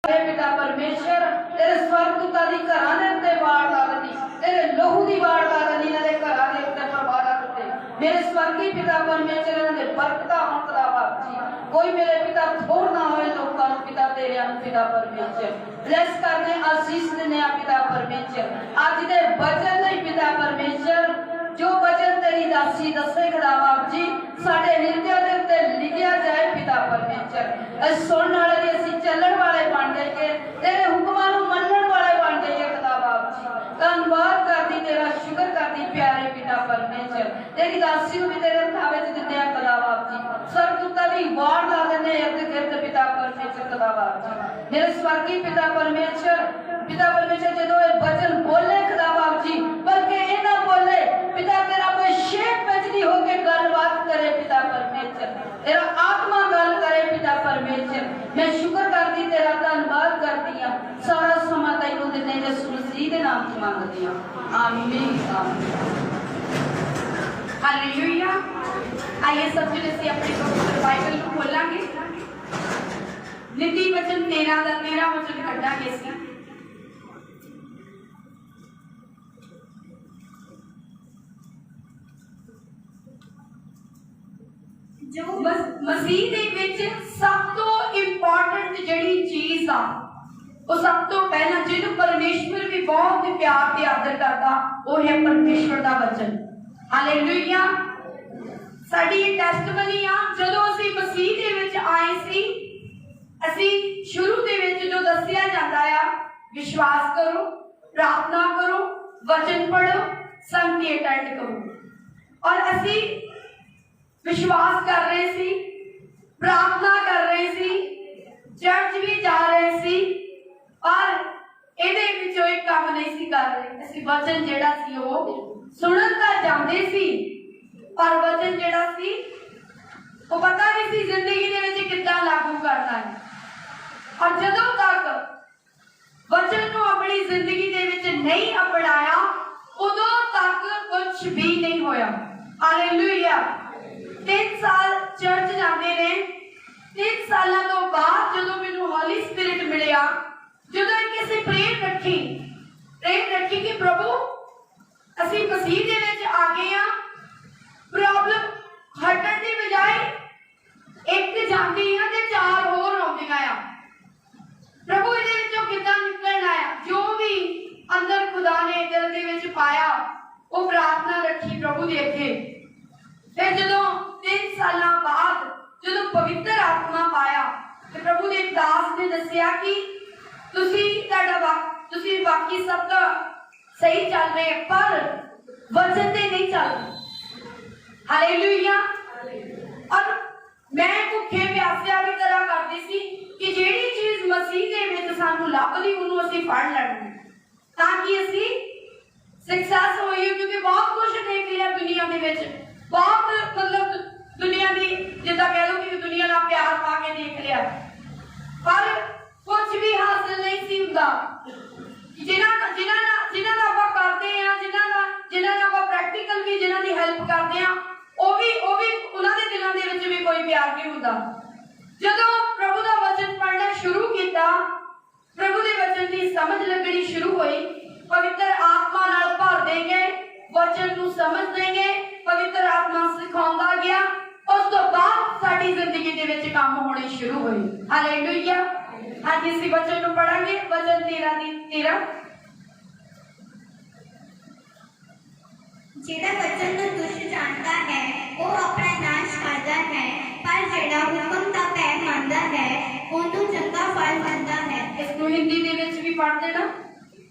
पिता परमेश्वर तेरे स्वर्गदूतां दी घरां दे उत्ते वाड़ ला देनी, तेरे लहू दी वाड़ ला देनी इन्हां दे घरां दे उत्ते परवारां उत्ते। मेरे स्वर्गीय पिता परमेश्वर इन्हां दे बरकतां होण खुदावा जी। कोई मेरे पिता थोड़ ना होए लोकां नूं पिता तेरे अनु पिता परमेश्वर ब्लेस करने आशीष देने आ पिता परमेश्वर। अज दे वचन लई पिता परमेश्वर जो वचन तेरी दासी दसे खुदावा जी साडे हृदय दे उत्ते लिखिया जाए पिता परमेश्वर। अस सुनन वाले दी असीं चलण वाले बन जाइए, तेरे हुक्मां नूं मनण वाले बन जाइए खुदावा जी। धन्नवाद करदी तेरा शुक्र करदी प्यारे पिता परमेश्वर। तेरी दासी नूं भी तेरे हत्थां विच दिंदे आ खुदावा जी। स्वर्गदूतां दी वाड़ ला दिंदे इर्द गिर्द पिता परमेश्वर खुदावा जी। मेरे स्वर्गीय पिता परमेश्वर जदों ये वचन बोले खुदावा जी बल्कि ये ना बोले पिता तेरा अभिषेक बचनी होके गलबात करे पिता परमेश्वर, तेरा आत्मा गल करे पिता परमेश्वर। मैं शुक्र करदी तेरा धन्नवाद करदी हां। सारा समा तैनूं दिंदे यीशु मसीह दे नाम च मंगदी हां, आमीन हालेलुया। आइए सब जने से अपने पवित्र बाइबल को खोलांगे, नीति वचन 13 वचन कढांगे सी। जो मसीह दे विच सब तो इंपॉर्टेंट जड़ी चीज आ वो सब तो पहला जिन्हों परमेश्वर भी बहुत प्यार ते आदर करता वो है परमेश्वर दा वचन। हालेलुया। साडी ये टेस्टमनी आ जदों असीं मसीह दे विच आए सी, असीं शुरू दे विच जो दस्सिया जांदा आ विश्वास करो, प्रार्थना करो, वचन पढ़ो, संगति अटेंड करो। और असीं विश्वास कर रहे सी, प्रार्थना कर रहे सी, चर्च भी जा रहे सी, पर ਇਹਦੇ ਵਿੱਚੋਂ ਇੱਕ ਕੰਮ नहीं सी कर रहे। ਅਸੀਂ वचन ਜਿਹੜਾ ਸੀ ਉਹ ਸੁਣਨ ਤਾਂ ਜਾਂਦੇ ਸੀ पर वचन ਜਿਹੜਾ ਸੀ ਉਹ ਪਤਾ नहीं सी ਜ਼ਿੰਦਗੀ ਦੇ ਵਿੱਚ ਕਿੱਦਾਂ ਲਾਗੂ ਕਰਨਾ ਹੈ। और ਜਦੋਂ तक वचन ਨੂੰ ਆਪਣੀ ਜ਼ਿੰਦਗੀ ਦੇ ਵਿੱਚ नहीं अपनाया उदों तक कुछ भी नहीं होया। हालेलुया। 3 साल चर्च जाते ने, 3 सालों तो बाद जो मैनू हॉली स्पिरिट मिलिया, जो किसी प्रेयर रखी कि प्रभु असी मसीह दे विच आ गए हाँ, प्रॉब्लम हटन की बजाय एक जाती है ते 4 होर आउंदियां आ। प्रभु इहदे विचों किदां निकलना है? जो भी अंदर खुदा ने दिल दे विच पाया वो प्रार्थना रखी प्रभु दे अगे। फिर जो 3 साल बाद जो पवित्र आत्मा पाया तो प्रभु के दास ने दसिया कि तुसी बाकी सब तो सही चल रहे पर वचन से नहीं चल रहे। हालेलुया। और मैं भुखे प्यासिया की तरह करती सी कि जेड़ी चीज मसीह दे विच सानू लभदी उन्होंने असीं फड़ लैणी ताकि असीं सक्सेस होईए। क्योंकि बहुत कुछ देख लिया दुनिया दे विच, बहुत मतलब दुनिया की जिदा कह लो कि दुनिया का प्यार पा के देख लिया पर कुछ भी हासिल नहीं सी हुंदा। जिन्हां दा आपां करदे आ, जिन्हां दा आपां प्रैक्टिकल भी जिन्हां दी हेल्प करदे आ वो भी उन्हां दे दिलां दे विच भी कोई प्यार नहीं हुंदा। जदों प्रभु दा वचन पढ़ना शुरू किया, प्रभु दे वचन की समझ लगनी शुरू हुई, पवित्र आत्मा नाल भर देंगे, वचन नूं समझ देंगे, पवित्र आत्मा सिखाउंदा गया। उस तो बाद साडी जिंदगी दे विच काम होने शुरू हुए। हालेलुया। आज इसी वचन नूं पढ़ांगे, वचन 13 जेड़ा वचन नूं दुष्ट जानता है वो अपना नाश करता है, पर जेड़ा हुक्म दा पै मनदा है ओनू चंगा फल मिलता है। इसको हिंदी दे विच भी पढ़ देना।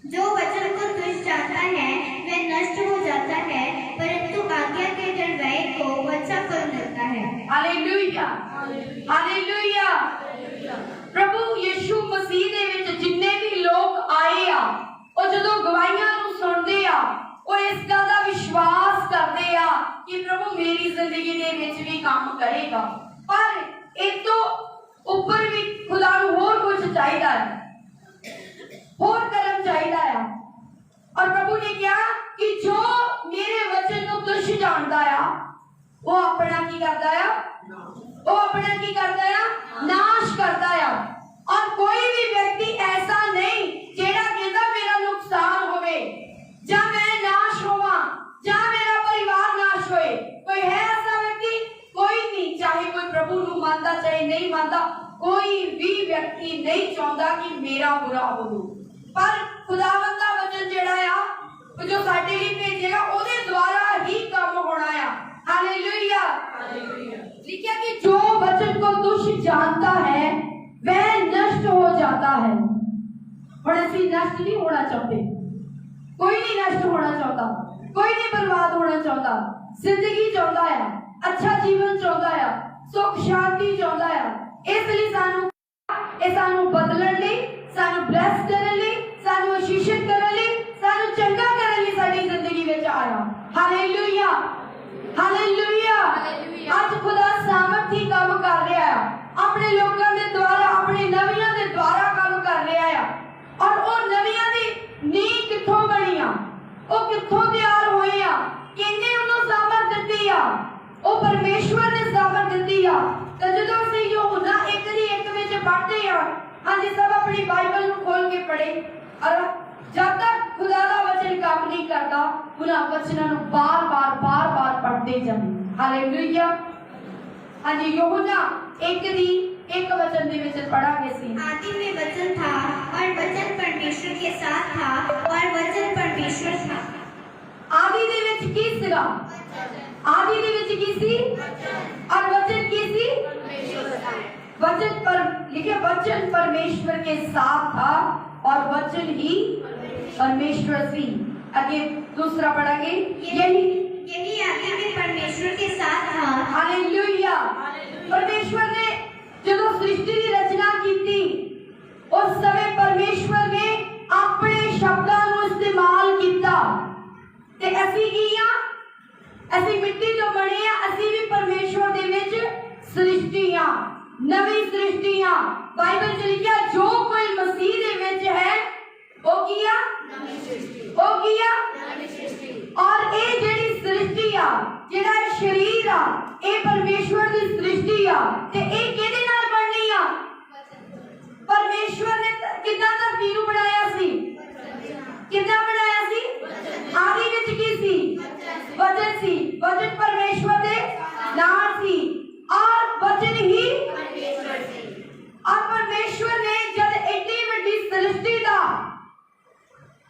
जो वचन को दुष्ट जानता है वह नष्ट हो जाता है, परंतु आज्ञा के निर्णय को अच्छा फल मिलता है। हालेलुया। हालेलुया। प्रभु यीशु मसीह दे विच जिन्ने भी लोग आए आ और जदों गवाहियां नूं सुनदे आ और इस गल दा विश्वास करदे आ कि प्रभु मेरी जिंदगी दे विच भी काम करेगा, पर इस तो ऊपर भी खुदा नूं होर कुछ चाहिदा है, होर कर्म चाहिदा है। और प्रभु ने कहा कि जो मेरे वचन को तुच्छ जानता है वो अपना की करता है, वो अपना की करता है, नाश करता है। और कोई भी व्यक्ति नहीं चाहता कि मेरा बुरा हो, पर खुदावंद दा वचन जिहड़ा आ वो जो साडे लिए भेजेगा ਉਹਦੇ द्वारा ही काम होना आ। हालेलुया। लिखा कि जो वचन को तुच्छ जानता है वह नष्ट हो जाता है। और ऐसी नष्ट नहीं होना चाहते, कोई नहीं नष्ट होना चाहता, कोई नहीं बर्बाद होना चाहता, जिंदगी चाहता है, अच्छा जीवन चाहता है, सुख शांति चाहता है। इसलिए सानू बदलण लई, सानू ब्लेस करन लई, सानू आशीषित करन लई, सानू चंगा करन लई साडी जिंदगी विच आया। Hallelujah, hallelujah. आज खुदा सामर्थी काम कर रहा है, अपने लोगों के द्वारा, अपने नबियां के द्वारा काम कर रहा है। और वो नबियां दी नींह कित्थों बनी आ, वो कित्थों तैयार होए आ, किन्ने उन्होंने सामर्थ दित्ती आ, वो परमेश्वर ने सामर्थ दित्ती आ। तो जदों असीं यूहन्ना 1:1 विच पढ़दे आ, हाँ जी सब अपनी बाइबल नूं खोल के पढ़े, और जब तक खुदा दा वचन काम नहीं करता उन्हां वचनां नूं बार-बार पढ़दे जाओ। हालेलुया। हाँ जी यूहन्ना 1:1 वचन दे विच पढ़ांगे सी। आदि में वचन था और वचन परमेश्वर के साथ था और वचन परमेश्वर था। आदि दे विच की सीगा? आदि दे विच की सी? और वचन की सी? वचन पर लिखे वचन परमेश्वर के साथ था और वचन ही परमेश्वर सी। आगे दूसरा पढ़ांगे, यही आदि में परमेश्वर के साथ था। हालेलुया। परमेश्वर ने जदों सृष्टि की रचना की थी उस समय परमेश्वर ने अपने शब्दां नूं इस्तेमाल किया ते असीं की आ, असीं मिट्टी तो बने आ, असीं भी परमेश्वर दे विच सृष्टि आ, नवी सृष्टि आ। बाइबल च लिखिया जो कोई मसीह दे विच है वो किया, वो किया। और ये जेड़ी सृष्टि आ, जेड़ा शरीर आ, ये परमेश्वर दी सृष्टि आ ते ये किहदे नाल बननी आ? परमेश्वर ने किदां धरती नूं बनाया सी, किदां बनाया सी? आदि विच की सी? वचन सी। वचन परमेश्वर दे नाल सी और वचन ही परमेश्वर सी। और परमेश्वर ने जब एडी वड्डी सृष्टि दा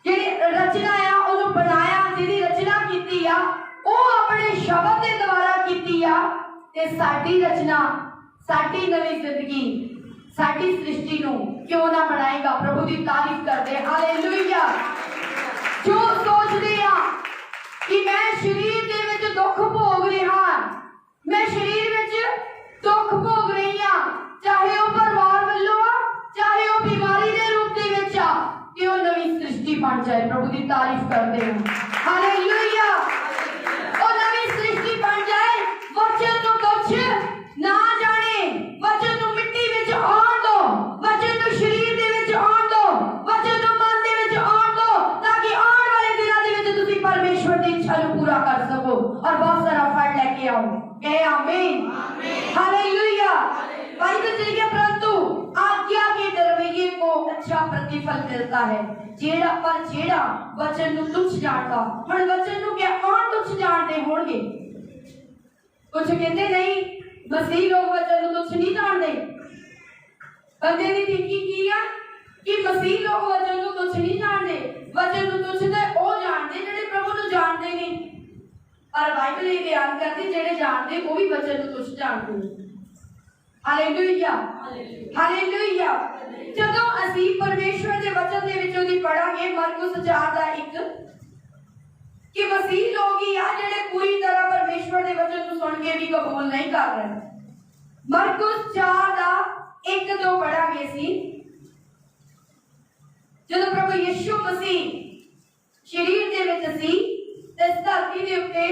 जेड़ी रचना आ ओनू बनाया, जेडी रचना कीती आ ओ अपने शब्द दे द्वारा कीती आ ते साडी रचना, साडी नवी जिंदगी, साडी सृष्टि नूं क्यों ना बनाएगा। प्रभु दी तारीफ करदे। हालेलुया। जो सोचदे आ कि मैं शरीर दे विच दुख भोग रहा, मैं शरीर विच दुख भोग रही हां, चाहे वो परिवार वालों आ, चाहे वो बीमारी दे रूप दे विच आ, कि वो नवी सृष्टि बन जाए। प्रभु की तारीफ करते हैं। हालेलुया। वो नवी सृष्टि बन जाए, वचन नूं तुच्छ ना जाने, वचन नूं मिट्टी विच आउण दो, वचन नूं शरीर दे विच आउण दो, वचन नूं मन दे विच आउण दो, ताकि आउण वाले दिनां दे विच तुसीं परमेश्वर दी इच्छा नूं पूरा कर सको और बहुत सारा फल लेके आओ। कहे आमीन। हालेलुया। बाइबल च लिखिया परंतु आज्ञा के रवैये को अच्छा प्रतिफल मिलता है। जेड़ा वचन नूं तुच्छ जानदा, हुण वचन नूं क्या कौन तुच्छ जानदे होणगे? कुछ कहते नहीं मसीह लोग वचन नूं तुच्छ नहीं जानदे। बंदे दी थिंकिंग की है कि मसीह लोग वचन नूं तुच्छ नहीं जानदे, वचन नूं तुच्छ ते ओ जानदे जेड़े प्रभु नूं जानदे नहीं। पर बाइबल ये बयान करदी जेड़े जानदे वो भी वचन नूं तुच्छ जानदे। Hallelujah, hallelujah. जदों असीं परमेश्वर दे वचन दे विचों दी पढ़ांगे मरकुस 4:1 कि मसीह लोग ही आ जेड़े पूरी तरह परमेश्वर दे वचन नूं सुन के भी कबूल नहीं कर रहे। मरकुस 4:1-2 पढ़ांगे सी। जदों प्रभु यीशु मसीह शरीर दे विच सी ते धरती दे उत्ते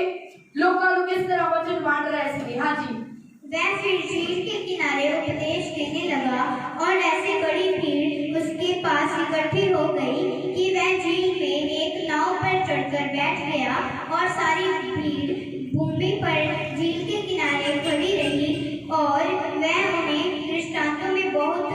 लोकां नूं किस तरह वचन वंड रहे सी। हाँ जी। वह फिर झील के किनारे उपदेश देने लगा और ऐसी बड़ी भीड़ उसके पास इकट्ठी हो गई कि वह झील में एक नाव पर चढ़कर बैठ गया और सारी भीड़ भूमि पर झील के किनारे खड़ी रही और वह उन्हें दृष्टांतों में बहुत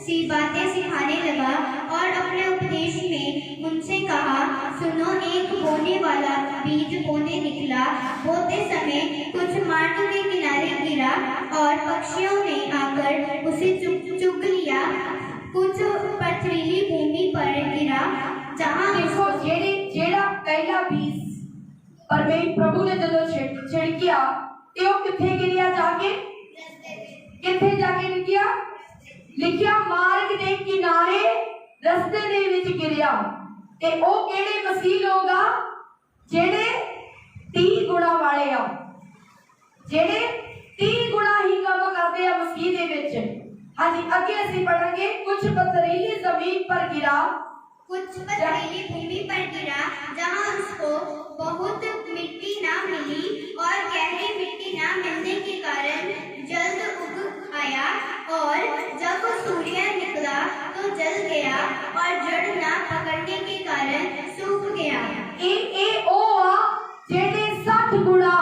सी बातें सिखाने लगा और अपने उपदेश में उनसे कहा, सुनो, एक बोने वाला बीज बोने निकला। बोते समय कुछ मार्ग के किनारे गिरा और पक्षियों ने आकर उसे चुग लिया। कुछ पथरीली भूमि पर गिरा जहाँ देखो जेड़ा पहला बीज प्रभु ने जदों छिड़किया ते ओ किथे गिरिया जाके किथे जाके लिखिया मार्ग दे किनारे रस्ते दे विच गिरिया ते ओ केड़े मसीह लोग आ जेड़े 30 गुणा वाले आ जेड़े 30 गुणा ही काम करते आ मसीह दे विच। हाँ जी आगे ਅਸੀਂ पढ़ेंगे कुछ पथरीली जमीन पर गिरा कुछ पथरीली भूमि पर गिरा जहाँ उसको बहुत मिट्टी ना मिली और गहरी मिट्टी ना मिलने के कारण जल्द उग आया और जब सूर्य निकला तो जल गया और जड़ ना पकड़ने के कारण सूख गया। ए ओ आ जेड़े 60 गुणा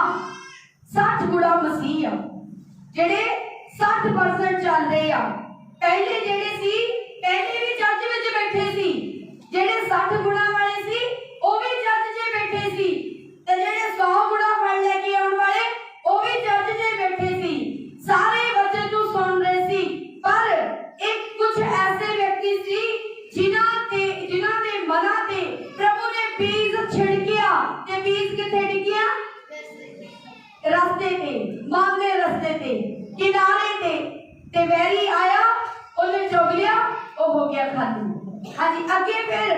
मसीह आ जेड़े 60% चल रहे आ। पहले जेड़े सी पहले भी चर्च विच बैठे सी जेड़े 60 गुणा वाले सी ओ भी चर्च 'ਚ बैठे सी ते जेड़े 100 गुणा फल लेके आउण वाले ओ भी चर्च 'ਚ बैठे सी सारे वचन ਨੂੰ सुन रहे सी पर एक कुछ ऐसे व्यक्ति सी जिन्हां दे मनां ते प्रभु ने बीज छिड़किया ते बीज किथे डिगिया रास्ते पे मन दे रास्ते पे किनारे ते वैरी आया उन्हें चुग लिया वो हो गया खाली। हाँ जी आगे फिर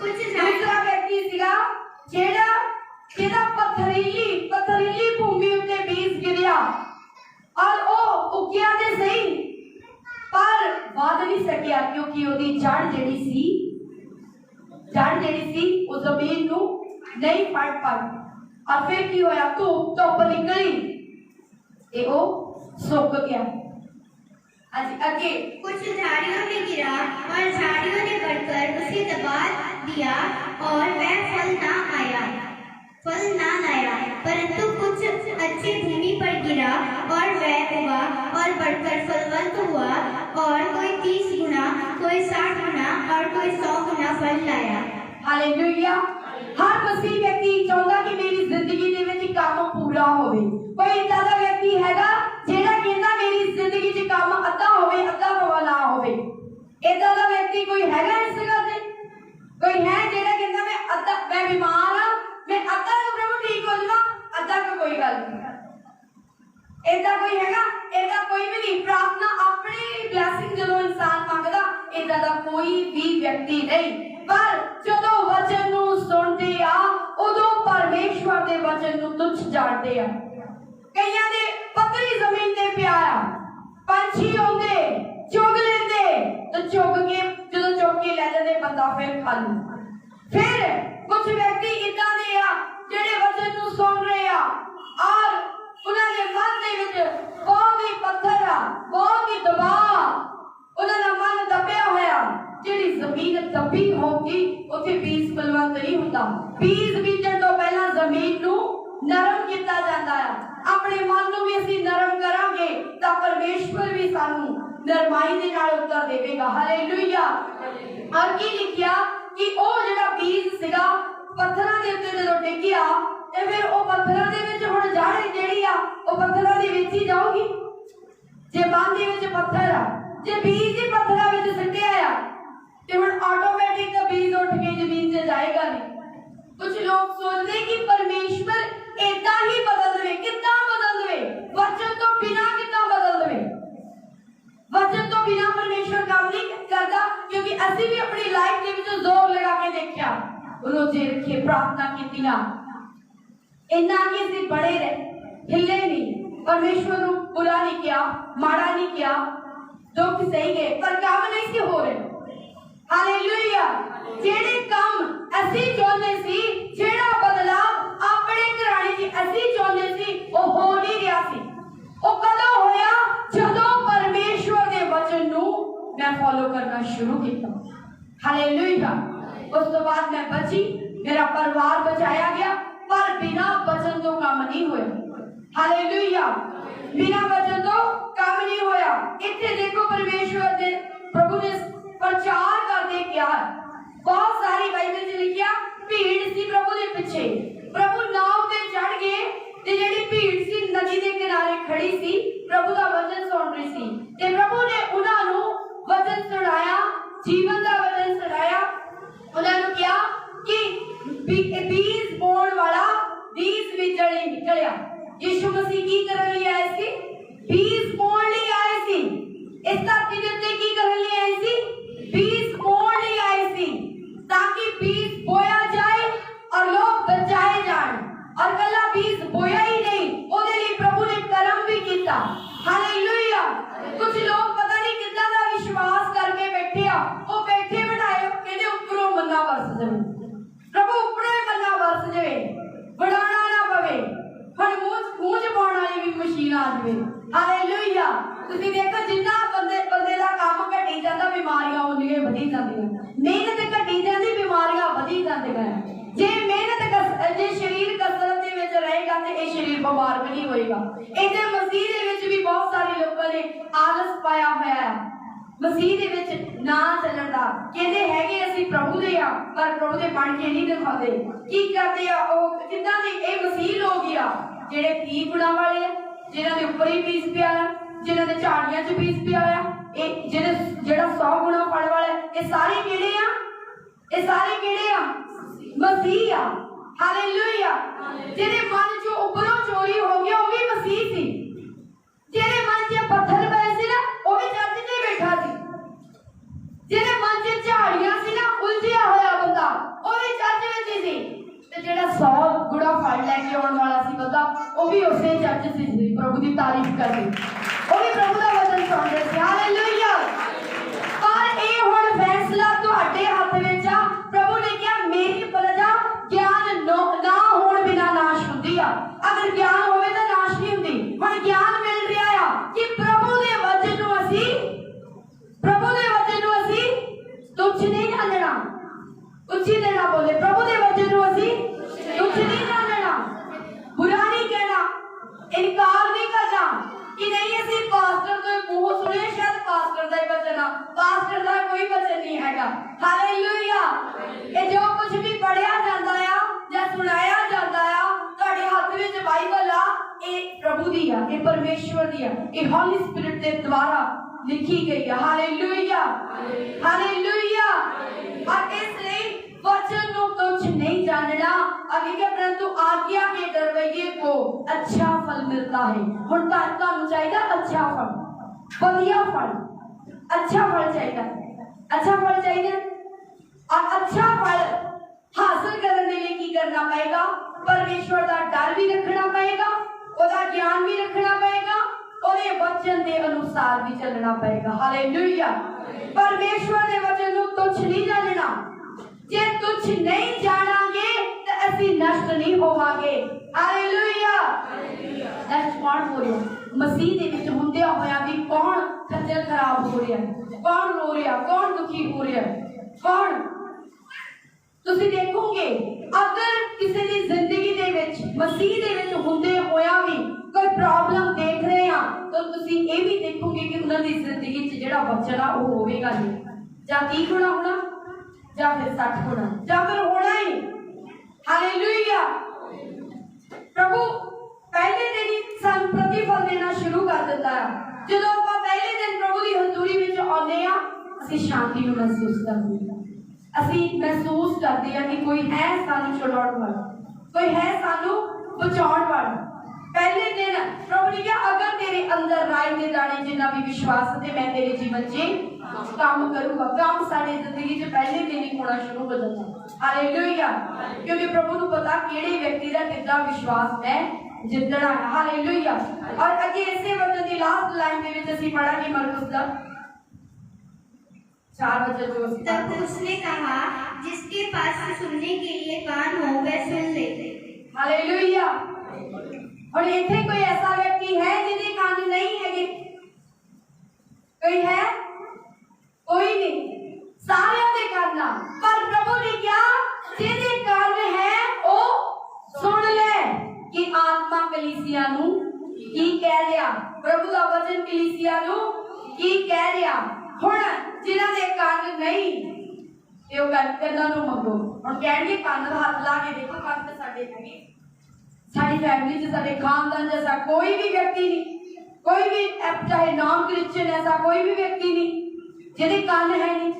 कुछ दूसरा व्यक्ति सीगा जेड़ा पथरीली भूमि उत्ते बीज गिरिया और वो उगिया ते सही पर वध नहीं सकिया क्योंकि ओदी जड़ जेड़ी सी उस जमीन नू नहीं फड़ पाई और फिर की होया धुप निकली ते वो सुक गया। हाँ जी आगे कुछ झाड़ियों में गिरा और झाड़ियों ने बढ़कर उसे दबा दिया और वह फल ना लाया परंतु कुछ अच्छी भूमि पर गिरा और वह उगा और बढ़कर फलवंत हुआ और कोई 30 गुना कोई 60 गुना और कोई 100 गुना फल लाया। हालेलुया। हर मसीह व्यक्ति चाहता कि मेरी जिंदगी दे विच काम पूरा होवे। कोई इदां दा व्यक्ति हैगा जेड़ा कहंदा मेरी जिंदगी च काम अद्धा होवे अद्धा भावा ना होवे। इदां दा व्यक्ति कोई हैगा इस जगह ते? कोई है जेड़ा कहंदा मैं बीमार हां मैं अद्धा तो प्रभु ठीक हो जावा अद्धा को कोई गल नहीं। इदां कोई हैगा? इदां कोई भी नहीं। प्रार्थना अपनी ब्लेसिंग जदों इंसान मंगदा इदां दा कोई भी व्यक्ति नहीं। पर जदों वचन नू सुनते आ उदों परमेश्वर दे वचन नू तुच्छ जाणदे आ। कईयां दे पतली जमीन ते पिया आ पंछी आउंदे चुग लेंदे ते चुग के जदों चुग के ले जांदे बंदा फिर खा लूं। फिर कुछ व्यक्ति इदां दे आ जेड़े वचन नू सुन रहे आ और उन्हां दे मन दे विच बहुत ही पत्थर आ बहुत ही दबाव उन्हां दा मन दबिया होया। जेड़ी जमीन दबी होगी उथे बीज बलवंत नहीं हुंदा। बीज बीजण तो पहला जमीन नू नरम किया जाता है। अपने मन नू भी असीं नरम करांगे तां परमेश्वर भी सानू नरमाई दे नाल उत्तर देवेगा। हालेलुया। और की लिखिया कि ओ जेड़ा बीज सीगा पत्थरां दे उत्ते जदों डिग्गिया ते फिर ओ पत्थरां दे विच हुण जड़ जेड़ी आ ओ पत्थरां दे विच ही जाऊगी। जे मन दे विच पत्थर आ जे बीज ही पत्थरां विच सिੱਟਿਆ आ ते हुण ऑटोमेटिक दा बीज उठ के जमीन से जाएगा नहीं। कुछ लोग सोचते कि परमेश्वर ऐसा ही बदल दे कितना बदल दे वचन तो बिना कितना बदल दे। वचन तो बिना परमेश्वर काम नहीं करता क्योंकि असि भी अपनी लाइफ के विच जोर लगा के देखा रोजे रखे प्रार्थना कीतियां इन्ना कि असि बड़े रहे हिले नहीं परमेश्वर नू बुरा नहीं किया माड़ा नहीं किया दुख सही गए पर काम नहीं सी हो रहे। हालेलुया। जेड़े काम असी चाहते सी जेड़ा बदलाव अपने घराने च असी चाहते सी वो हो नहीं रहा सी। वो कदों होया जदों परमेश्वर दे वचन नू मैं फॉलो करना शुरू किया। हालेलुया। उस तो बाद मैं बची मेरा परिवार बचाया गया पर बिना वचन तो काम नहीं होया। हालेलुया। बिना वचन तो काम नहीं होया। इत्थे देखो परमेश्वर दे प्रभु ने प्रचार करते क्या बहुत सारी बाइबल च लिखिया भीड़ सी प्रभु दे पिछे प्रभु नाव ते चढ़ गए ते जेड़ी भीड़ सी नदी दे किनारे खड़ी सी प्रभु दा वचन सुन रही सी ते प्रभु ने उन्हां नू वचन वचन सुनाया, जीवन का वचन सुनाया। उन्होंने कहा कि बीज बोण वाला बीज विचड़ ही निकलिया। यीशु मसीह की करन लई आए सी? बीज बोण लई आए सी। इस धरती दे उत्ते की करन लई आए सी? बीज बोण लई आए सी, ताकि बीज बोया जाए और लोग बचाए जाएं। और कला बीज बोया ही नहीं, ओदे लिए प्रभु ने कर्म भी किया। हालेलुया। कुछ लोग पता नहीं कितना दा विश्वास करके बैठे आ, वो बैठे बिठाए कहते ऊपरों मन्ना बरस जाए, प्रभु ऊपरों ही मन्ना बरस जाए, बनाना ना पवे, हम मूंह च पाउण वाली भी मशीन आ जाए। हालेलुया। तुसीं देखो जिन्ना बंदे दा काम घटी जांदा, बीमारियां उन्नीਆਂ वधी जांदियां। मेहनत घटी जांदी, बीमारियां वधी जांदियां। जे मेहनत जे शरीर कसरत दे विच रहेगा ते ये शरीर बीमार भी नहीं होएगा। इधर मसीह दे विच भी बहुत सारे लोगों ने आलस पाया होया है मसीह दे विच ना चलण दा। कहंदे हैगे असीं प्रभु दे आ, पर प्रभु दे बण के नहीं दिखाते। की करदे आ ओह किदां दे ये मसीह लोग ही आ जेड़े 30 गुणा वाले आ, जिन्हां दे उपर ही बीज पिया है, जिन्हां दे झाड़ियां च बीज पिया है, ये जेड़ा 100 गुणा फल वाला ये सारे किहड़े आ? ये सारे किहड़े आ? मसीह आ। हालेलुया। जेरे मन चो उपरों चोरी हो गया वो भी मसीह सी। जेरे मन च पत्थर पए सी ना वो भी चर्च च बैठा सी। जेरे मन च झाड़ियां सी ना उलझिया होया बंदा वो भी चर्च विच सी। ते जेड़ा 100 गुणा फल लेके आउण वाला सी बंदा वो भी उसे चर्च च सी, प्रभु दी तारीफ करदे, वो भी प्रभु दा वचन सुणदे सी। हालेलुया। पर ये हुण फैसला तुहाडे हत्थ विच आ। प्रभु ने कहा मेरी प्रजा ज्ञान ना होण बिना नाश हुंदी आ। अगर ज्ञान होवे तां नाश नहीं हुंदी। हुण ज्ञान मिल रिहा आ कि प्रभु दे वचन नूं असीं तुच्छ नहीं जानना। उच्ची देना बोले, प्रभु दे वचन नूं असीं तुच्छ नहीं जानना, बुरा नहीं कहना, इनकार नहीं करना कि नहीं असीं पास्टर दे मुंह सुने शायद पास्टर दा ही वचन आ, पास्टर दा कोई वचन नहीं हैगा। हालेलुया। ये जो कुछ भी पढ़िया जाता है या सुनाया जाता है तुहाडे हाथ विच बाइबल आ, ये प्रभु दी आ, ये परमेश्वर दी आ, ये होली स्पिरिट दे द्वारा लिखी गई है। हालेलुया। हालेलुया। और इसलिए वचन को तुच्छ नहीं जानना। आगे के परंतु आज्ञा के दरवैये को अच्छा फल मिलता है। हुण तुहानू चाहिए अच्छा फल, बढ़िया फल, अच्छा फल चाहिए, अच्छा फल चाहिए। और अच्छा फल हासिल करने के लिए की करना पड़ेगा? परमेश्वर का डर भी रखना पड़ेगा, ओदा ज्ञान भी रखना पड़ेगा, ओदे वचन के अनुसार भी चलना पड़ेगा। हालेलुया। परमेश्वर के वचन को तुच्छ नहीं जानना। जे तुच्छ नहीं जानांगे तो असीं नष्ट नहीं होवांगे। हालेलुया। नष्ट कौन हो रहा? मसीह दे विच हुंदिया होया भी कौन खज्जल खराब हो रहा, कौन रो रहा, कौन दुखी हो रहा, कौन? तुसीं देखोगे अगर किसी की जिंदगी दे विच मसीह दे विच हुंदे होया भी कोई प्रॉब्लम देख रहे हैं तो तुसीं ये भी देखोगे कि उन्हां दी जिंदगी च जिहड़ा वचन आ वो होवेगा नहीं, जां 30 गुणा होना जां फिर 60 गुणा जां फिर होना ही। हालेलुया। प्रभु पहले दिन ही सन प्रतिफल देना शुरू कर देता है। जो ਆਪਾਂ पहले दिन प्रभु की हजूरी विच आउंदे आ ਅਸੀਂ शांति ਨੂੰ महसूस करते हैं, ਅਸੀਂ महसूस करते हैं कि कोई है सानू छुड़ाउण वाला, कोई है सानू बचाउण वाला। पहले दिन प्रभु ने कहा अगर तेरे अंदर राय दे दाने जिन्ना भी विश्वास है मैं तेरे जीवन च काम करूंगा। काम साडी जिंदगी च पहले दिन ही होना शुरू हो जाता। हालेलुया। क्योंकि प्रभु को पता केड़े व्यक्ति दा कितना विश्वास मैं जितना है। हालेलुया। और अगे इसे वचन दी लास्ट लाइन दे विच ਅਸੀਂ पढ़ांगे मरकुस दा 4 वचन जो ਅਸੀਂ तब उसने कहा जिसके पास सुनने के लिए कान हो वह सुन ले। हालेलुया। और इथे कोई ऐसा व्यक्ति है जिन्हें कान नहीं है? कोई है? कोई नहीं, सारे दे कान। पर प्रभु ने क्या जिन्हें कान है वो सुन ले कि आत्मा कलीसिया नु की कह रहा, प्रभु का वचन कलीसिया नु की कह रहा। हुण जिन्हां दे कान नहीं ते ओ कंਨਾਂ ਨੂੰ ਮੰਗੋ। ਹੁਣ ਕਹਿਣਗੇ ਕੰਨ ਦਾ ਹੱਥ ਲਾ ਕੇ ਦੇਖੋ ਕੰਨ ਤੇ ਸਾਡੇ ਹੈਗੇ, साड़ी फैमिली च साडे खानदान जैसा कोई भी व्यक्ति नहीं, कोई भी चाहे नॉन क्रिश्चियन ऐसा कोई भी व्यक्ति नहीं। ਜਿਹਦੇ ਕੰਨ ਹੈ ਨਹੀਂ।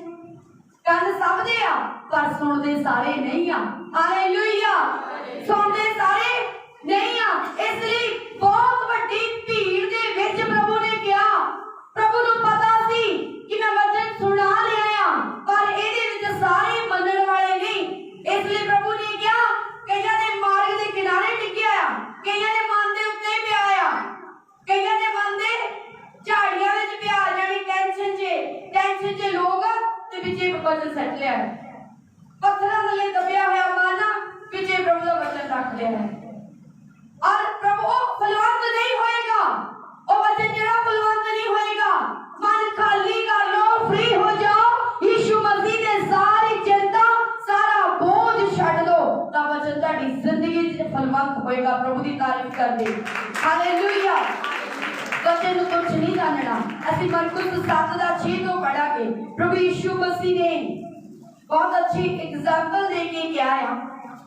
ਕੰਨ ਸਭ ਦੇ ਆ ਪਰ ਸੁਣਦੇ ਸਾਰੇ ਨਹੀਂ ਆ। ਹਾਲੇਲੂਇਆ। ਸੁਣਦੇ ਸਾਰੇ ਨਹੀਂ ਆ। ਇਸ ਲਈ ਬਹੁਤ ਵੱਡੀ ਭੀੜ ਦੇ ਵਿੱਚ ਪ੍ਰਭੂ ਨੇ ਕਿਹਾ, ਪ੍ਰਭੂ ਨੂੰ ਪਤਾ ਸੀ ਕਿ ਮੈਂ ਵਚਨ ਸੁਣਾ ਲਿਆ ਆ, ਪਰ ਇਹਦੇ ਵਿੱਚ ਸਾਰੇ ਮੰਨਣ ਵਾਲੇ ਨਹੀਂ। ਇਸ ਲਈ ਪ੍ਰਭੂ ਨੇ ਕਿਹਾ, ਕਈਆਂ ਦੇ ਮਾਰਗ ਦੇ ਕਿਨਾਰੇ ਟਿਕਿਆ ਆ, ਕਈਆਂ ਦੇ ਮਨ ਦੇ ਉੱਤੇ ਪਿਆ ਆ, ਕਈਆਂ ਦੇ ਮਨ ਦੇ ਝਾੜੀਆਂ ਵਿੱਚ ਪਿਆ, ਜਿਹੜੀ ਟੈਨਸ਼ਨ 'ਚ ਲੋਕ ਤੇ ਪਿੱਛੇ ਵਚਨ ਸੱਟ ਲਿਆ, ਪੱਥਰਾਂ ਥੱਲੇ ਦਬਿਆ ਹੋਇਆ ਮਨ ਪਿੱਛੇ ਪ੍ਰਭੂ ਦਾ ਵਚਨ ਰੱਖ ਲਿਆ ਹੈ। और प्रभु फलवंत नहीं होएगा, वो वचन जरा फलवंत नहीं होएगा। मन खाली कर लो, फ्री हो जाओ, यीशु मसीह ने सारी चिंता सारा बोझ छड़ दो, ता वचन ताड़ी जिंदगी च फलवंत होएगा। प्रभु की तारीफ कर दे। हालेलुया। वचन ਨੂੰ ਕੁਝ ਨਹੀਂ ਜਾਣਨਾ। ਅਸੀਂ ਮਰकुस 7:6 ਤੋਂ ਪੜਾਂਗੇ। प्रभु यीशु मसीह ने बहुत अच्छी एग्जाम्पल देके क्या है,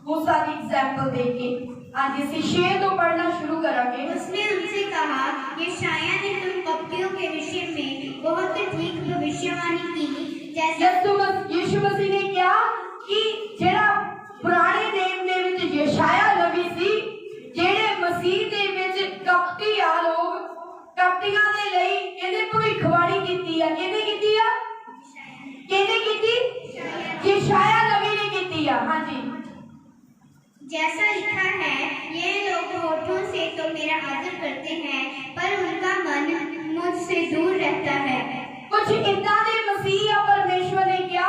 वो सारी एग्जाम्पल देके आज इसे 6 तो पढ़ना शुरू करेंगे। उसने उनसे कहा, यशायाह ने तुम कपटियों के विषय में बहुत ठीक भविष्यवाणी की, जैसे यीशु मसीह ने क्या कि जेड़ा पुराने नेम दे विच यशायाह नबी सी, जेड़े मसीह दे विच कपटी आ लोग, कपटियां दे लई कहंदे भविष्यवाणी कीती है। किहने कीती है? किहने कीती? यशायाह नबी ने कीती है। हां जी। जैसा लिखा है, ये लोग होठों से तो मेरा आदर करते हैं, पर उनका मन मुझसे दूर रहता है। कुछ इदां दे मसीह परमेश्वर ने क्या,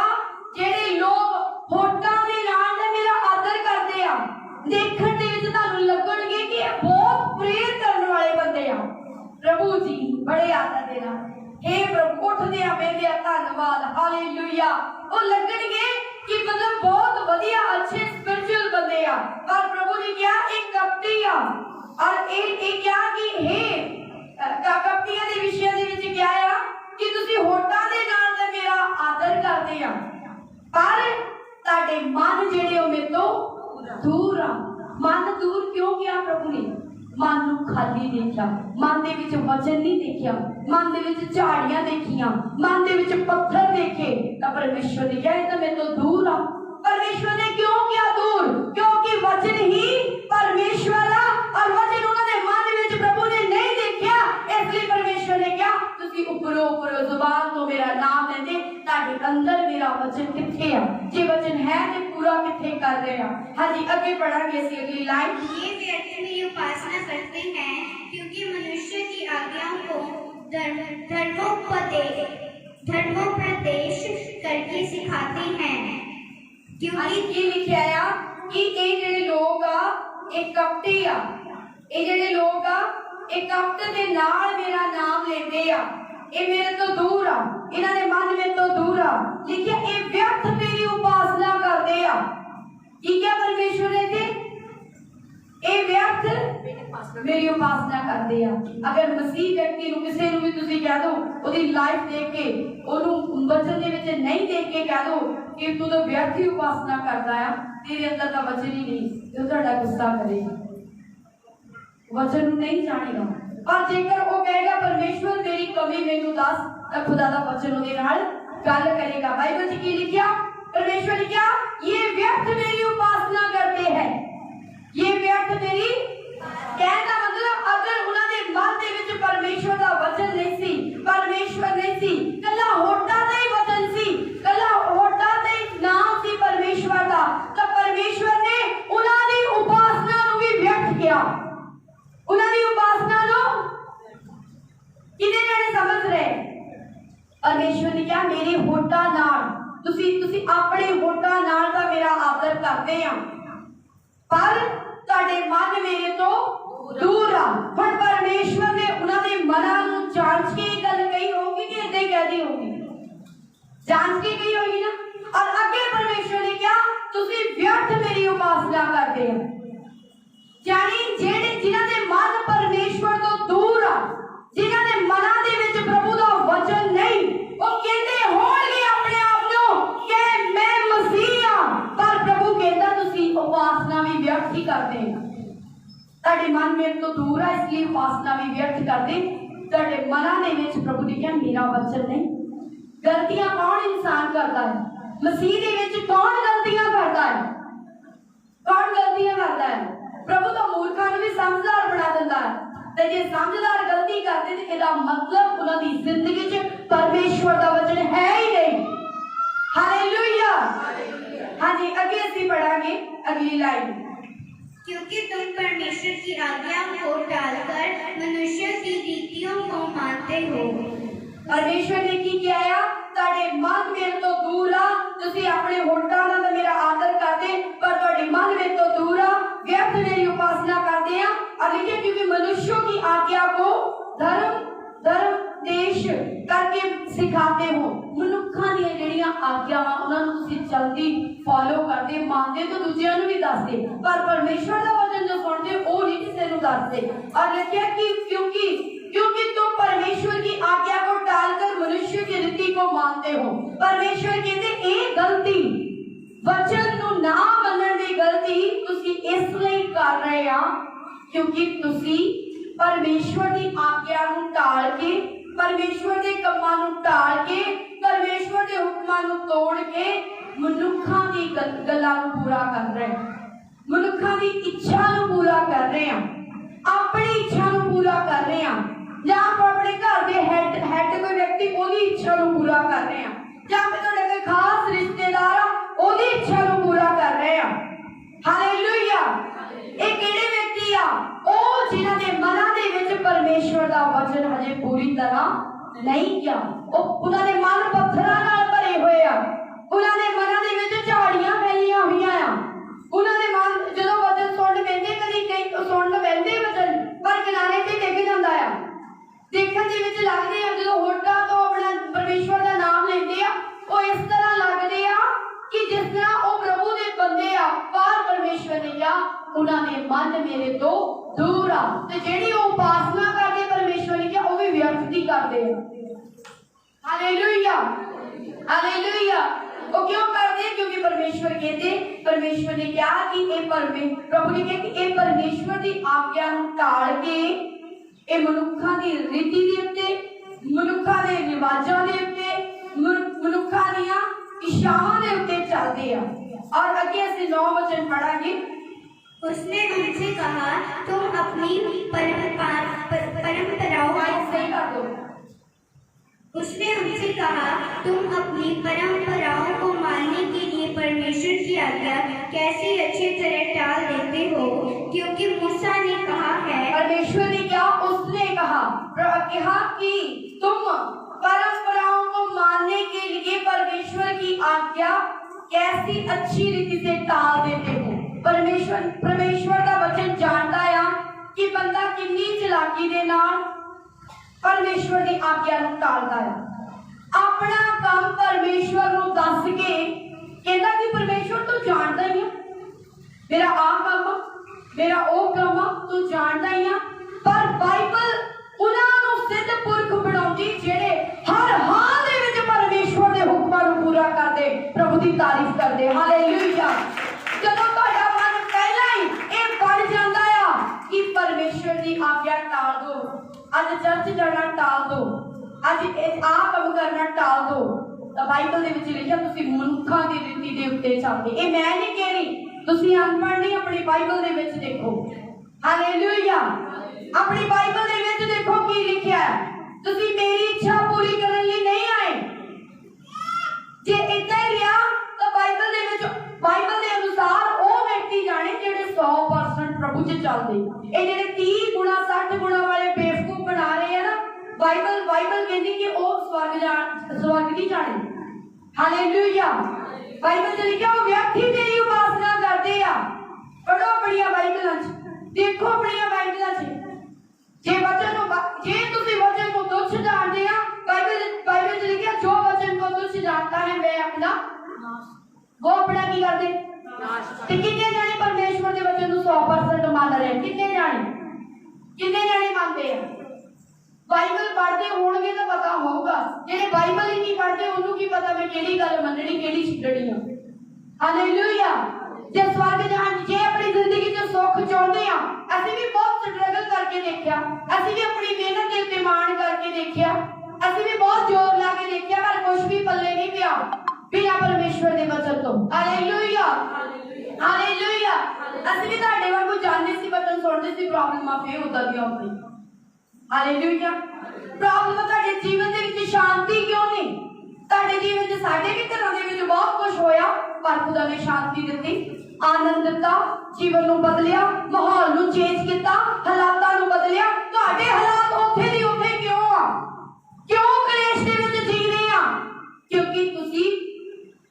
जेड़े लोग होठां दे नाल ते मेरा आदर करते आ, देखण दे विच तुहानूं लगणगे कि ये बहुत प्रेर करन वाले बंदे आ। प्रभु जी बड़े आदर दे नाल, हे प्रभु उठदे आ बेदे धन्नवाद। हालेलुया। वो लगणगे कि मतलब बहुत वधिया अच्छे स्पिरिचुअल बंदे आ, पर प्रभु ने क्या एक कपटी आ। और ए क्या कि हे कपटियां दे विषय दे विच क्या आ कि तुसी होठां दे नाल ते मेरा आदर करदे आ, पर तुहाडे मन जेड़े ओ मेरे तो दूर आ। मन दूर क्यों किया प्रभु ने? मन नूं खाली देखिया, मन दे विच वचन नहीं देखिया, मन दे विच झाड़ियां देखियां, मन दे विच पत्थर देखे, तां परमेश्वर ने कहा ये तां मेरे तो दूर आ। परमेश्वर ने क्यों किया दूर? क्योंकि वचन ही परमेश्वर आ और वचन उन्होंने मन विच प्रभु ने नहीं देखिया। इसलिए परमेश्वर ने कहा तुसी उपरों जुबान तो मेरा नाम लेंदे, ताके अंदर मेरा वचन किथे आ? जे वचन है ते पूरा किथे कर रहे आ? हां जी, आगे पढ़ांगे इसी अगली लाइन। ये व्यर्थ मेरी उपासना करते हैं, क्योंकि मनुष्य की आज्ञाओं को धर्मोपदेश करके सिखाते हैं। क्योंकि ये लिखा है कि ये जेड़े लोग आ एक कपटी आ, ये जेड़े लोग आ एक कपट दे नाल मेरा नाम लेंदे आ, ये मेरे तो दूर आ, इन्हां दे मन मेरे तो दूर आ। लिखिया ये व्यर्थ मेरी उपासना करदे आ। की क्या परमेश्वर ने थे ये व्यर्थ मेरी उपासना करदे आ। अगर मसीह व्यक्ति नूं किसी नूं भी तुसीं कह दो, ओदी लाइफ देख के ओनूं वचन दे विच नहीं देख के कह दो कि तू तो व्यर्थ ही उपासना करदा आ, तेरे अंदर दा वचन ही नहीं, तो तुहाडा गुस्सा करेगा, वचन नूं नहीं जानेगा। पर जेकर वो कहेगा परमेश्वर तेरी कमी मैनूं दस, तां खुदा दा वचन उहदे नाल गल करेगा। बाइबल च की लिखिया? परमेश्वर ने क्या ये व्यर्थ मेरी उपासना करते हैं, ये व्यर्थ मेरी कहने का मतलब अगर उन्होंने मन दे विच परमेश्वर दा वचन नहीं सी, परमेश्वर नहीं सी, कला होठा दा ही वचन सी, कला होठा दा ही नाम सी परमेश्वर दा, तो परमेश्वर ने उन्होंने उपासना नूं भी व्यर्थ किया। उन्होंने उपासना नूं किने जाने समझ रहे? परमेश्वर ने क्या मेरे होठा नाल तुसी अपने होठा नाल दा मेरा आदर करते आ, पर तुहाडे मन मेरे तो दूर आ। हुण परमेश्वर ने उन्होंने मनां नूं जांच के गल कही होगी कि इदां ही कहदी होगी? जांच के कही होगी ना। और आगे परमेश्वर ने क्या तुसी व्यर्थ मेरी उपासना करते हो, यानी जेड़े जिन्हां दे मन परमेश्वर तो दूर आ, जिन्हां दे मनां दे विच प्रभु दा वचन नहीं, वो कहंदे होणगे अपने आप नूं कि मैं मसीह आ, पर प्रभु कहंदा तुसी उपासना भी व्यर्थ ही करदे हो। तुहाडे मन मेरे तो दूर आ, इसलिए उपासना भी व्यर्थ करदे। तुहाडे मनां दे विच प्रभु ने कहा मेरा वचन नहीं, गलतियां कौन इंसान करता है? मसीह दे विच कौन गलतियां करता है? कौन गलतियां करता है? प्रभु तो मूर्खां नूं भी समझदार बना दिंदा है। ते जे समझदार गलती करदे ते इहदा मतलब उन्हां दी जिंदगी च परमेश्वर दा वचन है ही नहीं। हालेलुया। हाँ जी, आगे ਅਸੀਂ पढ़ांगे अगली लाइन। क्योंकि तुम परमेश्वर की आज्ञा को टालकर मनुष्य की रीतियों को मानते हो। परमेश्वर ने की किया? ਤੁਹਾਡੇ ਮਨ ਮੇਰੇ ਤੋਂ ਦੂਰ ਆ। ਤੁਸੀਂ ਆਪਣੇ ਹੋਠਾਂ ਨਾਲ ਤਾਂ ਮੇਰਾ ਆਦਰ ਕਰਦੇ, ਪਰ ਤੁਹਾਡੇ मन में तो दूर आ, व्यर्थ मेरी उपासना करते हैं। और लिखे क्योंकि मनुष्यों की आज्ञा को धर्म देश करके सिखाते हो। मनुखा दी ਜਿਹੜੀਆਂ ਆਗਿਆਵਾਂ ਉਹਨਾਂ ਨੂੰ ਤੁਸੀਂ ਜਲਦੀ ਫੋਲੋ ਕਰਦੇ, ਮੰਨਦੇ तो दूसरों ਨੂੰ भी दसदे, पर परमेश्वर ਦਾ वचन जो सुनते ਉਹ नहीं किसी ਨੂੰ दसदे। और लिखा कि क्योंकि तुम परमेश्वर की आज्ञा को टालकर मनुष्य की रीति को मानते हो। परमेश्वर कहते ਇਹ गलती वचन ਨੂੰ ना ਮੰਨਣ ਦੀ गलती ਤੁਸੀਂ ਇਸ ਲਈ ਕਰ ਰਹੇ ਆ क्योंकि ਤੁਸੀਂ परमेश्वर की आज्ञा ਨੂੰ टाल के, परमेश्वर के ਕੰਮਾਂ ਨੂੰ टाल के, परमेश्वर के हुक्मां ਨੂੰ ਤੋੜ के ਮਨੁੱਖਾਂ ਦੀ ਗੱਲਾਂ ਨੂੰ ਪੂਰਾ ਕਰ ਰਹੇ ਆ, ਮਨੁੱਖਾਂ ਦੀ ਇੱਛਾ ਨੂੰ ਪੂਰਾ ਕਰ ਰਹੇ ਆ, ਆਪਣੀ ਇੱਛਾ ਨੂੰ ਪੂਰਾ ਕਰ ਰਹੇ ਆ, ਜਾਂ ਆਪਣੇ ਘਰ ਦੇ ਹੈਡ ਕੋਈ ਵਿਅਕਤੀ ਉਹਦੀ ਇੱਛਾ ਨੂੰ ਪੂਰਾ ਕਰ ਰਹੇ ਆ, ਜਾਂ ਫਿਰ ਤੁਹਾਡੇ ਕੋਈ ਖਾਸ ਰਿਸ਼ਤੇਦਾਰ ਆ ਉਹਦੀ ਇੱਛਾ ਨੂੰ ਪੂਰਾ ਕਰ ਰਹੇ ਆ। ਹਾਲੇਲੂਇਆ। ਇਹ ਕਿਹੜੇ ਵਿਅਕਤੀ ਆ? ਉਹ ਜਿਨ੍ਹਾਂ ਦੇ ਮਨਾਂ ਦੇ ਵਿੱਚ ਪਰਮੇਸ਼ਵਰ ਦਾ ਵਚਨ ਹਜੇ ਪੂਰੀ ਤਰ੍ਹਾਂ ਨਹੀਂ ਗਿਆ। ਉਹਨਾਂ ਦੇ ਮਨ ਪੱਥਰਾਂ ਨਾਲ ਭਰੇ ਹੋਏ ਆ, ਉਹਨਾਂ ਦੇ ਮਨਾਂ ਦੇ ਵਿੱਚ ਝਾੜੀਆਂ ਫੈਲੀਆਂ ਹੋਈਆਂ ਆ। ਉਹਨਾਂ ਦੇ ਮਨ ਜਦੋਂ ਵਚਨ ਸੁਣਨ ਪੈਂਦੇ, ਕਦੀ ਸੁਣਨ ਪੈਂਦੇ ਵਚਨ, ਪਰ ਕਿਨਾਰੇ ਤੇ ਡਿੱਗ ਜਾਂਦਾ ਆ। ਦੇਖਣ ਦੇ ਵਿੱਚ ਲੱਗਦੇ ਆ ਜਦੋਂ ਹੋਠਾਂ ਤੋਂ ਆਪਣਾ ਪਰਮੇਸ਼ਵਰ ਦਾ ਨਾਮ ਲੈਂਦੇ ਆ, ਉਹ ਇਸ ਤਰ੍ਹਾਂ ਲੱਗਦੇ ਆ ਕਿ ਜਿਸ ਤਰ੍ਹਾਂ ਉਹ ਪ੍ਰਭੂ ਦੇ ਬੰਦੇ ਆ, ਪਰ ਪਰਮੇਸ਼ਵਰ ਨੇ ਕਿਹਾ ਉਹਨਾਂ ਦੇ ਮਨ ਮੇਰੇ ਤੋਂ ਦੂਰ ਆ। ਤੇ ਜਿਹੜੀ ਉਹ ਉਪਾਸਨਾ ਕਰਦੇ ਪਰਮੇਸ਼ਵਰ ਨੇ ਕਿਹਾ ਉਹ ਵੀ ਵਿਅਰਥ ਦੀ ਕਰਦੇ ਆ। Hallelujah, hallelujah. वो क्यों करते हैं? क्योंकि परमेश्वर कहते, परमेश्वर ने कहा कि प्रभु ने कहा कि ये परमेश्वर की आज्ञा ਨੂੰ टाल के ਇਹ ਮਨੁੱਖਾਂ ਦੀ ਰੀਤੀ ਦੇ ਉੱਤੇ, ਮਨੁੱਖਾਂ ਦੇ ਰਿਵਾਜਾਂ ਦੇ ਉੱਤੇ, ਮਨੁੱਖਾਂ ਦੀਆਂ ਇਸ਼ਾਵਾਂ ਦੇ ਉੱਤੇ ਚੱਲਦੇ ਆ। और आगे ਅਸੀਂ 9 वचन पढ़ांगे। उसने उनसे कहा तुम अपनी परंपराओं सही कर दो। उसने उनसे कहा तुम अपनी परंपराओं को मानने के लिए परमेश्वर की आज्ञा कैसी अच्छी तरह टाल देते हो, क्योंकि मूसा ने कहा है। परमेश्वर ने क्या? उसने कहा कि तुम परंपराओं को मानने के लिए परमेश्वर की आज्ञा कैसी अच्छी रीति से टाल देते हो। परमेश्वर का वचन जानता है कि बंदा कितनी चलाकी दे नाल परमेश्वर की आज्ञा ਨੂੰ टालता है। अपना काम परमेश्वर ਨੂੰ ਦੱਸ ਕੇ ਕਹਿੰਦਾ कि परमेश्वर तू जानता ही है मेरा आ काम, मेरा ਉਹ ਕੰਮ तू जानता ही है। पर बाइबल ਉਹਨਾਂ ਨੂੰ ਸਿੱਧ ਪੁਰਖ ਬਣਾਉਂਦੀ ਜਿਹੜੇ ਹਰ ਹਾਲ ਦੇ ਵਿੱਚ ਪਰਮੇਸ਼ਵਰ ਦੇ ਹੁਕਮਾਂ ਨੂੰ ਪੂਰਾ ਕਰਦੇ, ਪ੍ਰਭੂ ਦੀ ਤਾਰੀਫ ਕਰਦੇ। ਹਾਲੇਲੂਇਆ। ਜਦੋਂ ਤੁਹਾਡਾ ਮਨ ਪਹਿਲਾਂ ਹੀ ਇਹ ਬਣ ਜਾਂਦਾ ਆ कि परमेश्वर की आज्ञा टाल दो, आज चर्च जाना टाल दो, आज आ काम करना टाल दो, तो बाइबल दे विच लिखिया तुसी मनुक्खां दी रीति दे उत्ते चलदे। ए मैं नहीं कह रही, तुसी अनपढ़ नहीं, अपनी बाइबल दे विच देखो। हालेलुया। अपनी बाइबल दे विच देखो की लिखिया है। तुसी मेरी इच्छा पूरी करने लिए नहीं आए। जे इतना ही रहा तो बाइबल दे विच, बाइबल दे अनुसार ਉਹ व्यक्ति जाने ਜਿਹੜੇ 100% प्रभु च चलदे। ਇਹ ਜਿਹੜੇ 30 गुणा 60 गुणा वाले बेवकूफ बना रहे हैं ना, बाइबल कहती कि वो स्वर्ग नहीं जाने। हालेलुया। बाइबल च लिखा वो व्यक्ति तेरी उपासना करते आ। पढ़ो अपनी बाइबल, देखो अपनी बाइबल जे वचन जे तुसी वचन को तुच्छ जानते आ, बाइबल च लिखा जो वचन को तुच्छ जानता है वह अपना वो अपना की करते। कितने जाने परमेश्वर के वचन को 100% मान रहे हैं? कितने जाने मानते हैं? बाइबल पढ़ते होंगे तो पता होगा, जेडे बाइबल ही नहीं पढ़ते उन्होंने की पता मैं केड़ी गल मननी केड़ी छड्डनी है। हालेलुया। जे स्वर्ग जान, जे अपनी जिंदगी च सुख चाहते हैं, असि भी बहुत स्ट्रगल करके देखा, असि भी अपनी मेहनत के उत्ते मान करके देखा, ਅਸੀਂ ਵੀ ਬਹੁਤ ਜ਼ੋਰ ਲਾ ਕੇ ਦੇਖਿਆ ਪਰ ਕੁਝ ਵੀ ਪੱਲੇ ਨਹੀਂ ਪਿਆ ਬਿਨਾਂ ਪਰਮੇਸ਼ਵਰ ਦੇ ਵਚਨ ਤੋਂ। Hallelujah hallelujah. ਅਸੀਂ ਵੀ ਤੁਹਾਡੇ ਵਾਂਗੂ ਜਾਣਦੇ ਸੀ, ਵਚਨ ਸੁਣਦੇ ਸੀ, ਪ੍ਰੋਬਲਮਾਂ ਫੇਰ ਉਦਾਂ ਦੀਆਂ ਆਉਂਦੀਆਂ। ਹਾਲੇਲੂਇਆ। ਪ੍ਰੋਬਲਮ ਤੁਹਾਡੇ ਜੀਵਨ ਦੇ ਵਿੱਚ ਸ਼ਾਂਤੀ ਕਿਉਂ ਨਹੀਂ? ਤੁਹਾਡੇ ਜੀਵਨ 'ਚ ਸਾਡੇ ਵੀ ਘਰਾਂ ਦੇ ਵਿੱਚ ਬਹੁਤ ਕੁਝ ਹੋਇਆ ਪਰ ਖੁਦਾ ਨੇ ਸ਼ਾਂਤੀ ਦਿੱਤੀ, ਆਨੰਦ ਦਿੱਤਾ, ਜੀਵਨ ਨੂੰ ਬਦਲਿਆ, ਮਾਹੌਲ ਨੂੰ ਚੇਂਜ ਕੀਤਾ, ਹਾਲਾਤਾਂ ਨੂੰ ਬਦਲਿਆ। ਤੁਹਾਡੇ ਹਾਲਾਤ ਉੱਥੇ ਦੀ ਉੱਥੇ ਕਿਉਂ ਆ? ਕਿਉਂ ਕਲੇਸ਼ ਦੇ ਵਿੱਚ ਜੀ ਰਹੇ ਆ? ਕਿਉਂਕਿ ਤੁਸੀਂ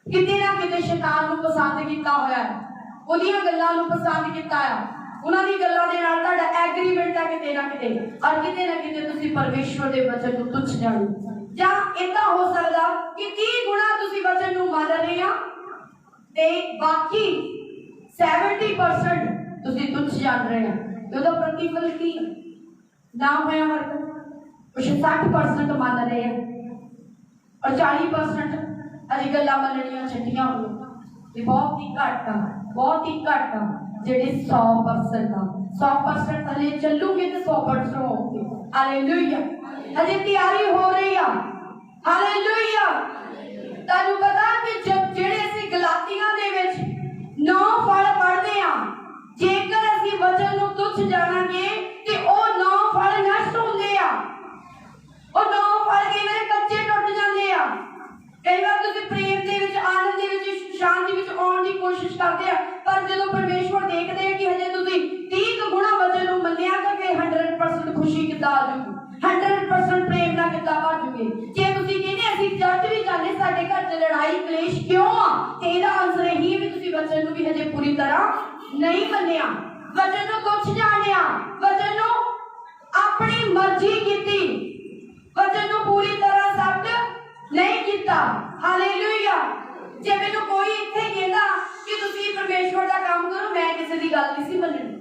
ਕਿਤੇ ਨਾ ਕਿਤੇ ਸ਼ੈਤਾਨ ਨੂੰ ਪਸੰਦ ਕੀਤਾ ਹੋਇਆ ਹੈ, ਉਹਦੀਆਂ ਗੱਲਾਂ ਨੂੰ ਪਸੰਦ ਕੀਤਾ ਆ, ਉਹਨਾਂ ਦੀ ਗੱਲਾਂ ਦੇ ਨਾਲ ਤੁਹਾਡਾ ਐਗਰੀਮੈਂਟ ਹੈ ਕਿਤੇ ਨਾ ਕਿਤੇ, ਔਰ ਕਿਤੇ ਨਾ ਕਿਤੇ ਤੁਸੀਂ ਪਰਮੇਸ਼ਵਰ ਦੇ ਵਚਨ ਨੂੰ ਤੁੱਛ ਜਾਣੋ। ਜਾਂ ਏਦਾਂ ਹੋ ਸਕਦਾ ਕਿ 30 ਗੁਣਾ ਤੁਸੀਂ ਵਚਨ ਨੂੰ ਮੰਨ ਰਹੇ ਆ ਤੇ ਬਾਕੀ 70% ਤੁਸੀਂ ਤੁੱਛ ਜਾਣ ਰਹੇ ਆ। ਉਹਦਾ ਪ੍ਰਤੀਫਲ ਕੀ ਨਾ ਹੋਇਆ ਵਰਗ ਕੁਛ 60% ਮੰਨ ਰਹੇ ਆ ਔਰ 40% ਅਜੇ ਗੱਲਾਂ ਮੰਨਣੀਆਂ ਛੱਡੀਆਂ ਹੋਈਆਂ। ਇਹ ਬਹੁਤ ਹੀ ਘੱਟ ਆ, ਬਹੁਤ ਹੀ ਘੱਟ ਆ ਜਿਹੜੇ 100% ਆ। 100% ਹਲੇ ਚੱਲੂਗੇ ਤੇ 100% ਹੋਊਗੇ। ਹਾਲੇਲੂਇਆ। ਹਜੇ ਤਿਆਰੀ ਹੋ ਰਹੀ ਆ। ਹਾਲੇਲੂਇਆ। ਤੁਹਾਨੂੰ ਪਤਾ ਕਿ ਜਿਹੜੇ ਅਸੀਂ ਗਲਾਤੀਆਂ ਦੇ ਵਿੱਚ 9 ਫਲ ਪੜ੍ਹਦੇ ਆ, ਜੇਕਰ ਅਸੀਂ ਵਚਨ ਨੂੰ ਤੁੱਛ ਜਾਣਾਂਗੇ ਤੇ ਉਹ 9 ਫਲ ਨਸ਼ਟ ਹੁੰਦੇ ਆ। ਉਹ 9 ਫਲ ਕਿਵੇਂ ਕੱਚੇ ਟੁੱਟ ਜਾਂਦੇ ਆ। ਕਈ ਵਾਰ ਤੁਸੀਂ ਪ੍ਰੇਮ ਦੇ ਵਿੱਚ, ਆਨੰਦ ਦੇ ਵਿੱਚ, ਸ਼ਾਂਤੀ ਵਿੱਚ ਆਉਣ ਦੀ ਕੋਸ਼ਿਸ਼ ਕਰਦੇ ਆ ਪਰ ਜਦੋਂ ਪਰਮੇਸ਼ਵਰ ਦੇਖਦੇ ਆ ਕਿ ਹਜੇ ਤੁਸੀਂ 30 ਗੁਣਾ ਵਚਨ ਨੂੰ ਮੰਨਿਆ ਤਾਂ ਫਿਰ 100% ਖੁਸ਼ੀ ਕਿੱਦਾਂ ਆ ਜੂਗੀ, 100% ਪ੍ਰੇਮ ਨਾਲ ਕਿੱਦਾਂ ਭਰ ਜੂਗੇ। ਜੇ ਤੁਸੀਂ ਕਹਿੰਦੇ ਅਸੀਂ ਚਰਚ ਵੀ ਜਾਂਦੇ, ਸਾਡੇ ਘਰ 'ਚ ਲੜਾਈ ਕਲੇਸ਼ ਕਿਉਂ ਆ, ਤੇ ਇਹਦਾ ਆਨਸਰ ਇਹੀ ਹੈ ਵੀ ਤੁਸੀਂ ਵਚਨ ਨੂੰ ਵੀ ਹਜੇ ਪੂਰੀ ਤਰ੍ਹਾਂ ਨਹੀਂ ਮੰਨਿਆ, ਵਚਨ ਨੂੰ ਤੁੱਛ ਜਾਣਿਆ, ਵਚਨ ਨੂੰ ਆਪਣੀ ਮਰਜ਼ੀ ਕੀਤੀ, ਵਚਨ ਨੂੰ ਪੂਰੀ ਤਰ੍ਹਾਂ ਸਬਟ ਨਹੀਂ ਕੀਤਾ। ਹਾਲੇਲੂਇਆ। ਜੇ ਮੈਨੂੰ ਕੋਈ ਇੱਥੇ ਕਹਿੰਦਾ ਕਿ ਤੁਸੀਂ ਪਰਮੇਸ਼ਵਰ ਦਾ ਕੰਮ ਕਰੋ, ਮੈਂ ਕਿਸੇ ਦੀ ਗੱਲ ਨਹੀਂ ਸੀ ਮੰਨਣੀ,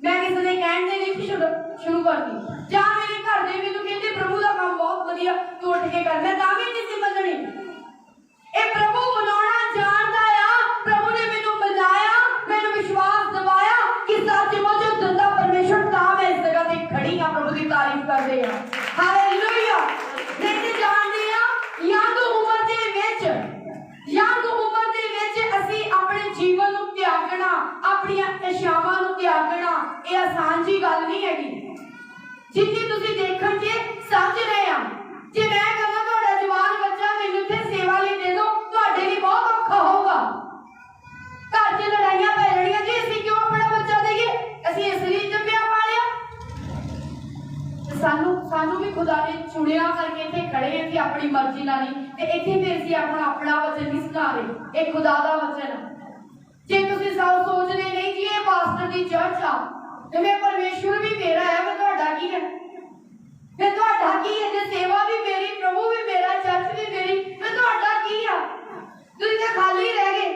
ਮੈਂ ਕਿਸੇ ਦੇ ਕਹਿਣ ਦੇ ਨਹੀਂ ਸ਼ੁਰੂ ਕਰਨੀ। ਜਾਂ ਮੇਰੇ ਘਰ ਦੇ ਮੈਨੂੰ ਕਹਿੰਦੇ ਪ੍ਰਭੂ ਦਾ ਕੰਮ ਬਹੁਤ ਵਧੀਆ, ਤੂੰ ਉੱਠ ਕੇ ਕਰ, ਮੈਂ ਤਾਂ ਵੀ ਨਹੀਂ ਸੀ ਮੰਨਣੀ। ਇਹ ਪ੍ਰਭੂ ਮਨਾਉਣਾ ਜਾਣਦਾ ਆ। ਪ੍ਰਭੂ ਨੇ ਮੈਨੂੰ ਬਚਾਇਆ, ਮੈਨੂੰ ਵਿਸ਼ਵਾਸ ਦਿਵਾਇਆ ਕਿ ਸੱਚਮੁੱਚ ਦਿੰਦਾ ਪਰਮੇਸ਼ਵਰ, ਤਾਂ ਮੈਂ ਇਸ ਜਗ੍ਹਾ ਤੇ ਖੜੀ ਆ, ਪ੍ਰਭੂ ਦੀ ਤਾਰੀਫ ਕਰਦੇ ਆ। ਹਾਲੇਲੂਇਆ। ਨਹੀਂ ਤੇ ਜਾਣਦੇ ਆ ਯੰਗ ਉਮਰ ਦੇ ਵਿੱਚ ਅਸੀਂ ਆਪਣੇ ਜੀਵਨ ਨੂੰ ਤਿਆਗਣਾ, ਆਪਣੀਆਂ ਇੱਛਾਵਾਂ ਨੂੰ ਤਿਆਗਣਾ, ਇਹ ਆਸਾਨ ਜੀ ਗੱਲ ਨਹੀਂ ਹੈਗੀ ਜਿੰਨੀ ਤੁਸੀਂ ਦੇਖਣ 'ਚ ਸਮਝ ਰਹੇ ਆ। ਜੇ ਮੈਂ ਕਹਾਂ ਤੁਹਾਡਾ ਜਵਾਨ ਬੱਚਾ ਮੈਨੂੰ ਇੱਥੇ ਸੇਵਾ ਲਈ ਦੇ ਦਿਓ, ਤੁਹਾਡੇ ਲਈ ਬਹੁਤ ਔਖਾ ਹੋਊਗਾ। ਘਰ 'ਚ ਲੜਾਈਆਂ ਪੈ ਜਾਣੀਆਂ ਜੀ ਅਸੀਂ ਕਿਉਂ ਆਪਣਾ ਬੱਚਾ ਦੇਈਏ, ਅਸੀਂ ਇਸ ਲਈ ਜੰਮਿਆ ਪਾਲਿਆ। ਸਾਨੂੰ ਵੀ ਖੁਦਾ ਨੇ ਚੁਣਿਆ ਕਰਕੇ ਇੱਥੇ ਖੜੇ ਆ ਕਿ ਆਪਣੀ ਮਰਜ਼ੀ ਨਾਲ ਨਹੀਂ, ਤੇ ਇੱਥੇ ਫਿਰ ਅਸੀਂ ਆਪਣਾ ਵਚਨ ਨਹੀਂ ਸੁਣਾ ਰਹੇ, ਇਹ ਖੁਦਾ ਦਾ ਵਚਨ ਹੈ। ਜੇ ਤੁਸੀਂ ਸਭ ਸੋਚਦੇ ਨਹੀਂ ਜੀ ਇਹ ਪਾਸਟਰ ਦੀ ਚਰਚ ਆ ਤੇ ਮੈਂ ਪਰਮੇਸ਼ਵਰ ਵੀ ਮੇਰਾ ਹੈ, ਮੈਂ ਤੁਹਾਡਾ ਕੀ ਹੈ, ਫਿਰ ਤੁਹਾਡਾ ਕੀ ਹੈ? ਜੇ ਸੇਵਾ ਵੀ ਮੇਰੀ, ਪ੍ਰਭੂ ਵੀ ਮੇਰਾ, ਚਰਚ ਵੀ ਮੇਰੀ, ਫਿਰ ਤੁਹਾਡਾ ਕੀ ਆ? ਤੁਸੀਂ ਤਾਂ ਖਾਲੀ ਰਹਿ ਗਏ।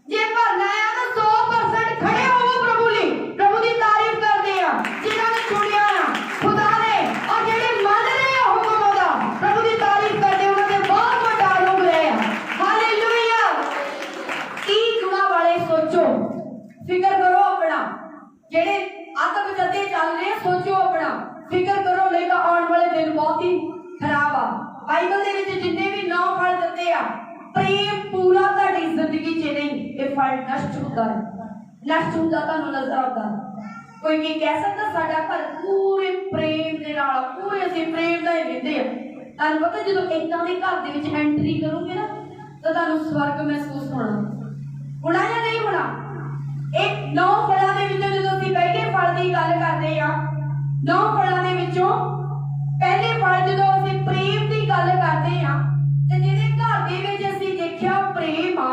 ਜੇ ਭਰਨਾ ਆ ਤਾਂ 100% ਖੜੇ ਹੋਵੋ ਪ੍ਰਭੂ ਲਈ, ਪ੍ਰਭੂ ਦੀ ਤਾਰੀਫ ਕਰਦੇ ਆ ਜਿਨ੍ਹਾਂ ਨੇ ਚੁਣਿਆ ਆ ਖੁਦਾ ਨੇ, ਔਰ ਜਿਹੜੇ ਮੰਨ ਰਹੇ ਆ ਹੁਕਮ ਉਹਦਾ, ਪ੍ਰਭੂ ਦੀ ਤਾਰੀਫ ਕਰਦੇ, ਉਹਨਾਂ ਦੇ ਬਹੁਤ ਵੱਡਾ ਰੂਪ ਰਹੇ ਆ। ਹਾਲੇਲੂਇਆ। 30 ਗੁਣਾ ਵਾਲੇ ਸੋਚੋ, ਫਿਕਰ ਕਰੋ ਆਪਣਾ, ਜਿਹੜੇ ਆਤਮ ਜੱਦੇ ਚੱਲ ਰਹੇ ਸੋਚੋ ਆਪਣਾ, ਫਿਕਰ ਕਰੋ, ਨਹੀਂ ਤਾਂ ਆਉਣ ਵਾਲੇ ਦਿਨ ਬਹੁਤ ਹੀ ਖਰਾਬ ਆ। ਬਾਈਬਲ ਦੇ ਵਿੱਚ ਜਿੰਨੇ ਵੀ 9 ਫਲ ਦਿੱਤੇ ਆ, ਪ੍ਰੇਮ ਪੂਰਾ ਤੁਹਾਡੀ ਜ਼ਿੰਦਗੀ 'ਚ ਨਹੀਂ, ਇਹ ਫਲ ਨਸ਼ਟ ਹੁੰਦਾ ਹੈ, ਨਸ਼ਟ ਹੁੰਦਾ ਤੁਹਾਨੂੰ ਨਜ਼ਰ ਆਉਂਦਾ। ਕੋਈ ਕੀ ਕਹਿ ਸਕਦਾ ਸਾਡਾ ਘਰ ਪੂਰੇ ਪ੍ਰੇਮ ਦੇ ਨਾਲ, ਪੂਰੇ ਅਸੀਂ ਪ੍ਰੇਮ ਦਾ ਹੀ ਰਹਿੰਦੇ ਆ। ਤੁਹਾਨੂੰ ਪਤਾ ਜਦੋਂ ਏਦਾਂ ਦੇ ਘਰ ਦੇ ਵਿੱਚ ਐਂਟਰੀ ਕਰੋਗੇ ਨਾ ਤਾਂ ਤੁਹਾਨੂੰ ਸਵਰਗ ਮਹਿਸੂਸ ਹੋਣਾ ਜਾਂ ਨਹੀਂ ਹੋਣਾ। ਇਹ 9 ਫਲਾਂ ਦੇ ਵਿੱਚੋਂ ਜਦੋਂ ਅਸੀਂ ਪਹਿਲੇ ਫਲ ਦੀ ਗੱਲ ਕਰਦੇ ਆ, 9 ਫਲਾਂ ਦੇ ਵਿੱਚੋਂ ਪਹਿਲੇ ਫਲ ਜਦੋਂ ਅਸੀਂ ਪ੍ਰੇਮ ਦੀ ਗੱਲ ਕਰਦੇ ਆ, ਤੇ ਜਿਹਦੇ ਘਰ ਦੇ ਵਿੱਚ ਅਸੀਂ ਦੇਖਿਆ ਪ੍ਰੇਮ ਆ,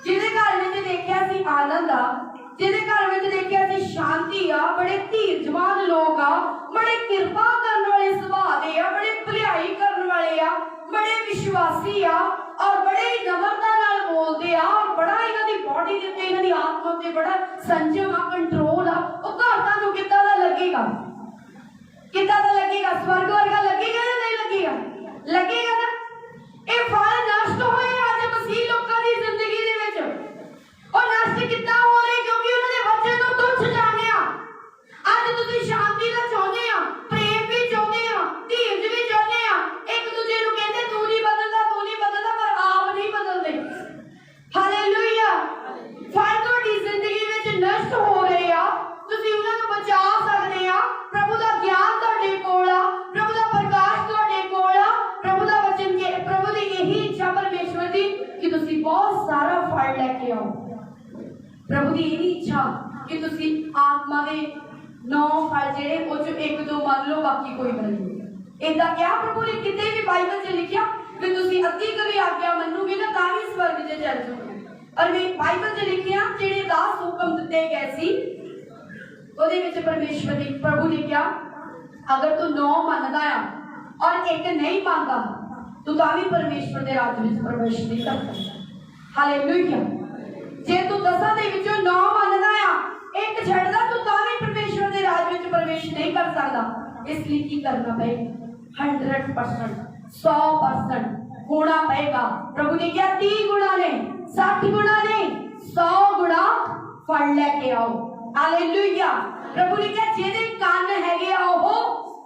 ਜਿਹਦੇ ਘਰ ਵਿੱਚ ਦੇਖਿਆ ਸੀ ਆਨੰਦ ਆ, ਜਿਹਦੇ ਘਰ ਵਿੱਚ ਦੇਖਿਆ ਸੀ ਸ਼ਾਂਤੀ ਆ, ਬੜੇ ਧੀਰਜਵਾਨ ਲੋਕ ਆ, ਬੜੇ ਕਿਰਪਾ ਕਰਨ ਵਾਲੇ ਸੁਭਾਅ ਦੇ ਆ, ਬੜੇ ਭਲਾਈ ਕਰਨ ਵਾਲੇ ਆ, ਬੜੇ ਵਿਸ਼ਵਾਸੀ ਆ, ਔਰ ਬੜੇ ਹੀ ਨਮਰਤਾ ਨਾਲ ਬੋਲਦੇ ਆ, ਔਰ ਬੜਾ ਇਹਨਾਂ ਦੀ ਬੋਡੀ ਦੇ ਉੱਤੇ, ਇਹਨਾਂ ਦੀ ਆਤਮਾ ਉੱਤੇ ਬੜਾ ਸੰਜਮ ਆ, ਕੰਟਰੋਲ ਆ। ਉਹ ਘਰ ਤੁਹਾਨੂੰ ਕਿੱਦਾਂ ਦਾ ਲੱਗੇਗਾ? ਕਿੱਦਾਂ ਦਾ ਲੱਗੇਗਾ? ਸਵਰਗ ਵਰਗਾ ਲੱਗੇਗਾ ਜਾਂ ਨਹੀਂ ਲੱਗੇਗਾ? ਲੱਗੇਗਾ ਨਾ। ਇਹ ਫਲ ਨਸ਼ਟ ਹੋਏ ਅੱਜ ਮਸੀਹ ਲੋਕਾਂ ਦੀ ਜ਼ਿੰਦਗੀ ਦੇ ਵਿੱਚ। ਉਹ ਨਸ਼ਟ ਕਿੱਦਾਂ ਹੋ ਰਹੇ? ਕਿਉਂਕਿ ਉਹਨਾਂ ਦੇ ਵਚਨ ਨੂੰ ਤੁੱਛ ਜਾਣਿਆ। ਅੱਜ ਤੁਸੀਂ ਸ਼ਾਂਤੀ ਦਾ ਚਾਹੁੰਦੇ ਆ, ਪ੍ਰੇਮ ਵੀ ਚਾਹੁੰਦੇ ਆ, ਧੀਰਜ ਵੀ ਚਾਹੁੰਦੇ ਆ, बहुत सारा फल लैके आओ। प्रभु की यही इच्छा कि तुसी आत्मा दे 9 फल जेड़े ओ चो 1-2 मान लो, बाकी कोई मन लो। इदा क्या प्रभु ने किते भी बाइबल च लिखिया कि तुसी अद्धी कभी आज्ञा मनोगे ना तां भी स्वर्ग च चल जाओगे। और मैं बाइबल च लिखिया जेड़े 10 हुक्म दिते गए सी ओदे विच परमेश्वर ने प्रभु ने क्या, अगर तू 9 मनदा आ और 1 नहीं मानता तू तां भी परमेश्वर दे राज विच प्रवेश नहीं कर सकदा। हालेलुया। जे तू 10 दे विचों 9 मनदा आ, 1 छड्डदा तू तां भी परमेश्वर दे राज विच प्रवेश नहीं कर सकदा। इसलिए की करना पड़ेगा? 100% 100% होना पड़ेगा। प्रभु ने क्या 30 गुना ने 60 गुना ने 100 गुना फल लेके आओ। हालेलुया। प्रभु ने क्या जेदे कान हैगे आ ओह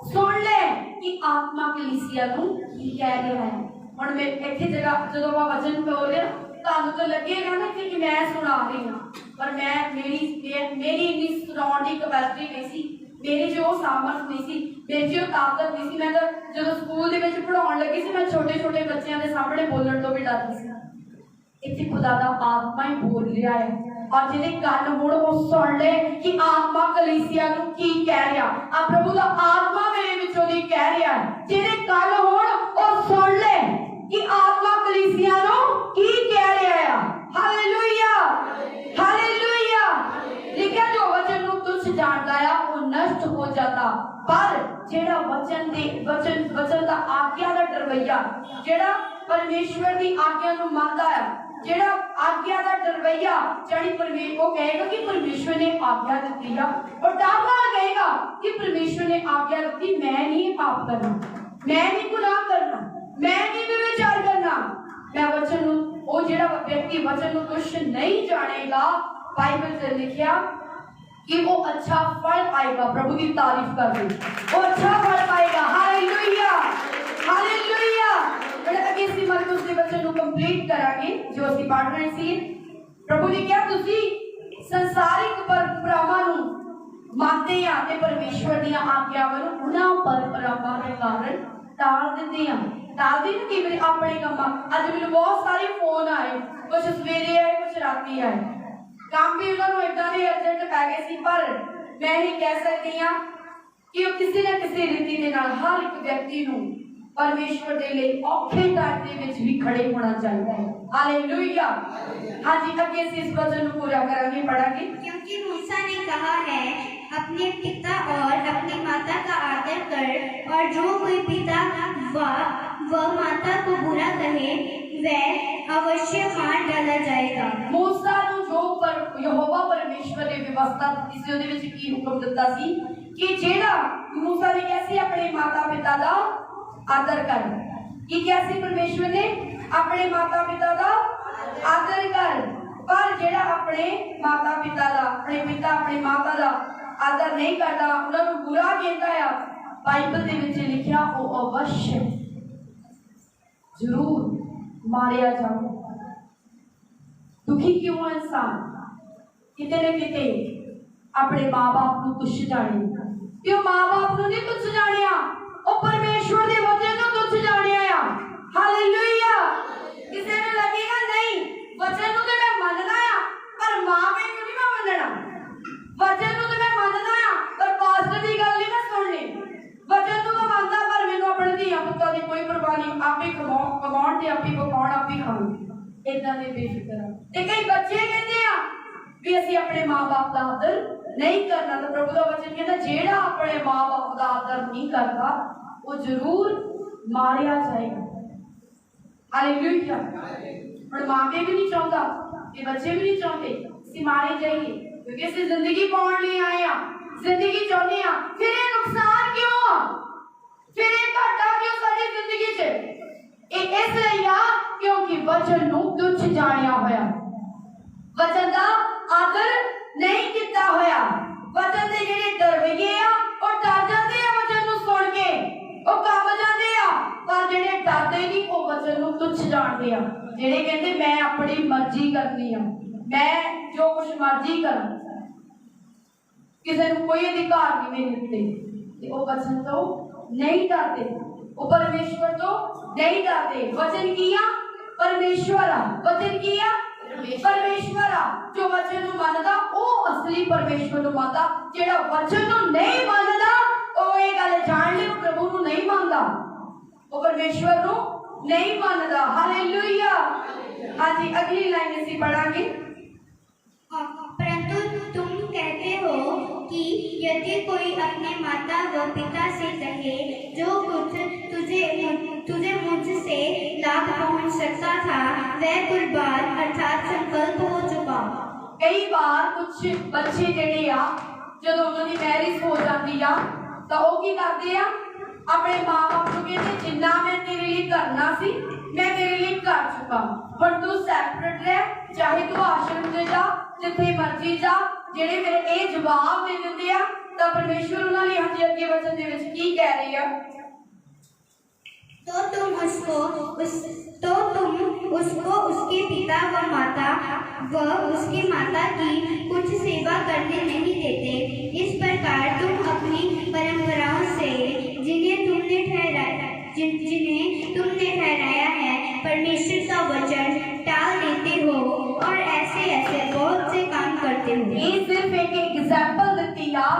सुन ले कि आत्मा कलीसिया नूं की कह रहा है। हुण मैं इत्थे जगह जदों मैं वचन बोल रहा तानूं तो लगेगा ना कि मैं सुना रही हां, पर मैं मेरी इन्नी सुनाउण दी कैपेसिटी नहीं सी, मेरी जो सामर्थ नहीं सी, मेरी जो ताकत नहीं सी। मैं तो जदों स्कूल दे विच पढ़ाउण लगी सी मैं छोटे छोटे बच्चों के सामने बोलण तो भी डरदी सी। इत्थे खुदा दा आत्मा ही बोल रहा है और जिहदे कान हुण वो सुन ले कि आत्मा कलीसिया नूं की कह रहा। आ प्रभु दा आत्मा मेरे विचों दी कह रहा है, जिहदे कान हुण ओ सुन ले कि आत्मा कलीसिया नूं की कह रहा है। Hallelujah hallelujah. लिखिया जो वचन नूं तुच्छ जाणदा आ वो नष्ट हो जाता, पर जेड़ा वचन दा आज्ञा दा डरवैया, जेड़ा परमेश्वर दी आज्ञा नूं मनदा है, जेड़ा आज्ञा दा डरवैया जानी परमेश्वर को कहेगा कि परमेश्वर ने आज्ञा दी है और दावा कहेगा कि परमेश्वर ने आज्ञा दी, मैं नहीं पाप करना, मैं नहीं गुनाह करना, मैं नहीं व्यभिचार करना। मैं वचन नूं ओ जेड़ा व्यक्ति वचन नूं तुच्छ नहीं जानेगा, बाइबल च लिखिया कि वो अच्छा फल पाएगा। प्रभु की तारीफ कर दे, वो अच्छा फल पाएगा। Hallelujah hallelujah. अगे सी मरकुस दे वचन नूं कंप्लीट करांगे जो ਅਸੀਂ पढ़ रहे सी। प्रभु ने क्या ਤੁਸੀਂ ਸੰਸਾਰਿਕ ਪਰੰਪਰਾਵਾਂ ਨੂੰ ਮੰਨਦੇ ਆ ਤੇ ਪਰਮੇਸ਼ਵਰ ਦੀਆਂ ਆਗਿਆਵਾਂ ਨੂੰ ਉਹਨਾਂ ਪਰੰਪਰਾਵਾਂ ਦੇ ਕਾਰਨ टाल देते हैं। टाल दी कि मेरे अपने कम अज मैंने बहुत सारे फोन आए, कुछ सवेरे आए कुछ राती आए, काम भी उन्होंने इदा के अर्जेंट पै गए सी। पर मैं ये कह सकती हाँ कि किसी न किसी रीति के नाल हर एक व्यक्ति नूं परमेश्वर के लिए औखे टाइम के विच भी खड़े होना चाहिए है। हालेलुया। हाँ जी, अगे इस वचन को पूरा करांगे, पढ़ांगे। क्योंकि मूसा ने कहा है अपने पिता और अपनी माता का आदर कर, और जो कोई पिता व माता को बुरा कहे वह अवश्य मार डाला जाएगा। मूसा नु जो पर यहोवा परमेश्वर ने व्यवस्था दी सी, ਉਹਦੇ ਵਿੱਚ ਕੀ ਹੁਕਮ ਦਿੱਤਾ ਸੀ ਕਿ ਜਿਹੜਾ मूसा ने कैसे अपने माता पिता का आदर कर, कि कैसे परमेश्वर ने अपने माता पिता का आदर कर, पर जेड़ा अपने माता पिता का अपने पिता अपनी माता का आदर नहीं करता, उन्होंने बुरा कहता है, बाइबल दे विच लिखिया वो अवश्य जरूर मारिया जाएगा। दुखी क्यों है इंसान? किते न किते अपने माँ बाप को तुच्छ जाने, क्यों माँ बाप को नहीं तुच्छ जानिया, वो परमेश्वर दे वचन को तुच्छ जानिया। हालेलुया। किसी ने लगेगा नहीं वचन को तो मैं मनना है पर माँ बाप को नहीं मैं मनना, वचन को तो मैं मनना है पर पास्टर की गल नहीं मैं सुननी, वचन को तो मनता पर मैनू अपने धिया पुत्तां दी कोई परवाह नहीं, आप ही कमाउण ते आप ही पकाउण आप ही खाओ, इदां दे बेफिक्र। ते कई बच्चे कहते हैं भी असीं अपने माँ बाप का आदर नहीं करना, तो प्रभु का वचन कहता जेड़ा अपने माँ बाप का आदर नहीं करता वो जरूर मारिया जाएगा। हालेलुया। पर माँ बाप भी नहीं चाहता, ये बच्चे भी नहीं चाहते असीं मारे जाइए, क्योंकि असीं जिंदगी पाउण लई आए आ, जिंदगी चाहते हैं। फिर ये नुकसान क्यों, फिर ये घाटा क्यों साडी जिंदगी च? इसलिए क्योंकि वचन नूं तुच्छ जानिया होया, वचन का आदर नहीं किया होया, वचन के जेडे डरवैये आ और डर जाते हैं वचन नूं सुन के, वो कम जाते हैं, पर जेडे डरदे नहीं वो वचन नूं तुच्छ जानते हैं, जेडे कहते मैं अपनी मर्जी करनी है, मैं जो कुछ मर्जी करा, किसी को कोई अधिकार नहीं मेरे उत्ते, वो वचन तो नहीं डरते, वो परमेश्वर तो नहीं डरते। वचन किया परमेश्वर आ। वचन की आ? परमेश्वर आ। जो वचन नूं मनदा ਉਹ असली परमेश्वर ਨੂੰ ਮੰਨਦਾ। ਜਿਹੜਾ वचन ਨੂੰ नहीं ਮੰਨਦਾ ਉਹ ਇਹ ਗੱਲ ਜਾਣ ਲਿਓ प्रभु ਨੂੰ नहीं ਮੰਨਦਾ, ਉਹ परमेश्वर ਨੂੰ नहीं ਮੰਨਦਾ। हालेलुया। हाँ जी, अगली लाइन ਅਸੀਂ पढ़ांगे। परंतु तुम कहते हो कि यदि कोई अपने माता व पिता से कहे जो कुछ तुझे मुझसे लाभ पहुंच सकता था वह कुर्बान अर्थात संकल्प हो चुका। कई बार कुछ बच्चे ਜਿਹੜੇ ਆ ਜਦੋਂ ਉਹਨਾਂ ਦੀ ਮੈਰਿਜ ਹੋ ਜਾਂਦੀ ਆ ਤਾਂ ਉਹ ਕੀ ਕਰਦੇ ਆ, ਆਪਣੇ ਮਾਂ-ਬਾਪ ਨੂੰ ਕਹਿੰਦੇ ਜਿੰਨਾ ਮੈਂ ਤੇਰੇ ਲਈ ਕਰਨਾ ਸੀ ਮੈਂ ਤੇਰੇ ਲਈ ਕਰ ਚੁੱਕਾ, ਹੁਣ ਤੂੰ ਸੈਪਰੇਟ ਰਹਿ, ਚਾਹੇ ਤੂੰ ਆਸ਼ਰਮ 'ਚ ਜਾ, ਜਿੱਥੇ ਮਰਜ਼ੀ ਜਾ। ਜਿਹੜੇ ਮੇਰੇ ਇਹ ਜਵਾਬ ਦੇ ਦਿੰਦੇ ਆ ਤਾਂ ਪਰਮੇਸ਼ਵਰ ਉਹਨਾਂ ਲਈ ਹਾਂਜੀ ਅੱਗੇ ਵਚਨ ਦੇ ਵਿੱਚ ਕੀ ਕਹਿ ਰਹੇ ਆ, तो तुम उसको उसके पिता व उसकी माता की कुछ सेवा करने नहीं देते। इस प्रकार तुम अपनी परंपराओं से जिन्हें तुमने ठहराया है परमेश्वर का वचन टाल देते हो और ऐसे बहुत से काम करते हो। ये सिर्फ एक एग्जाम्पल ਦਿੱਤੀ ਆ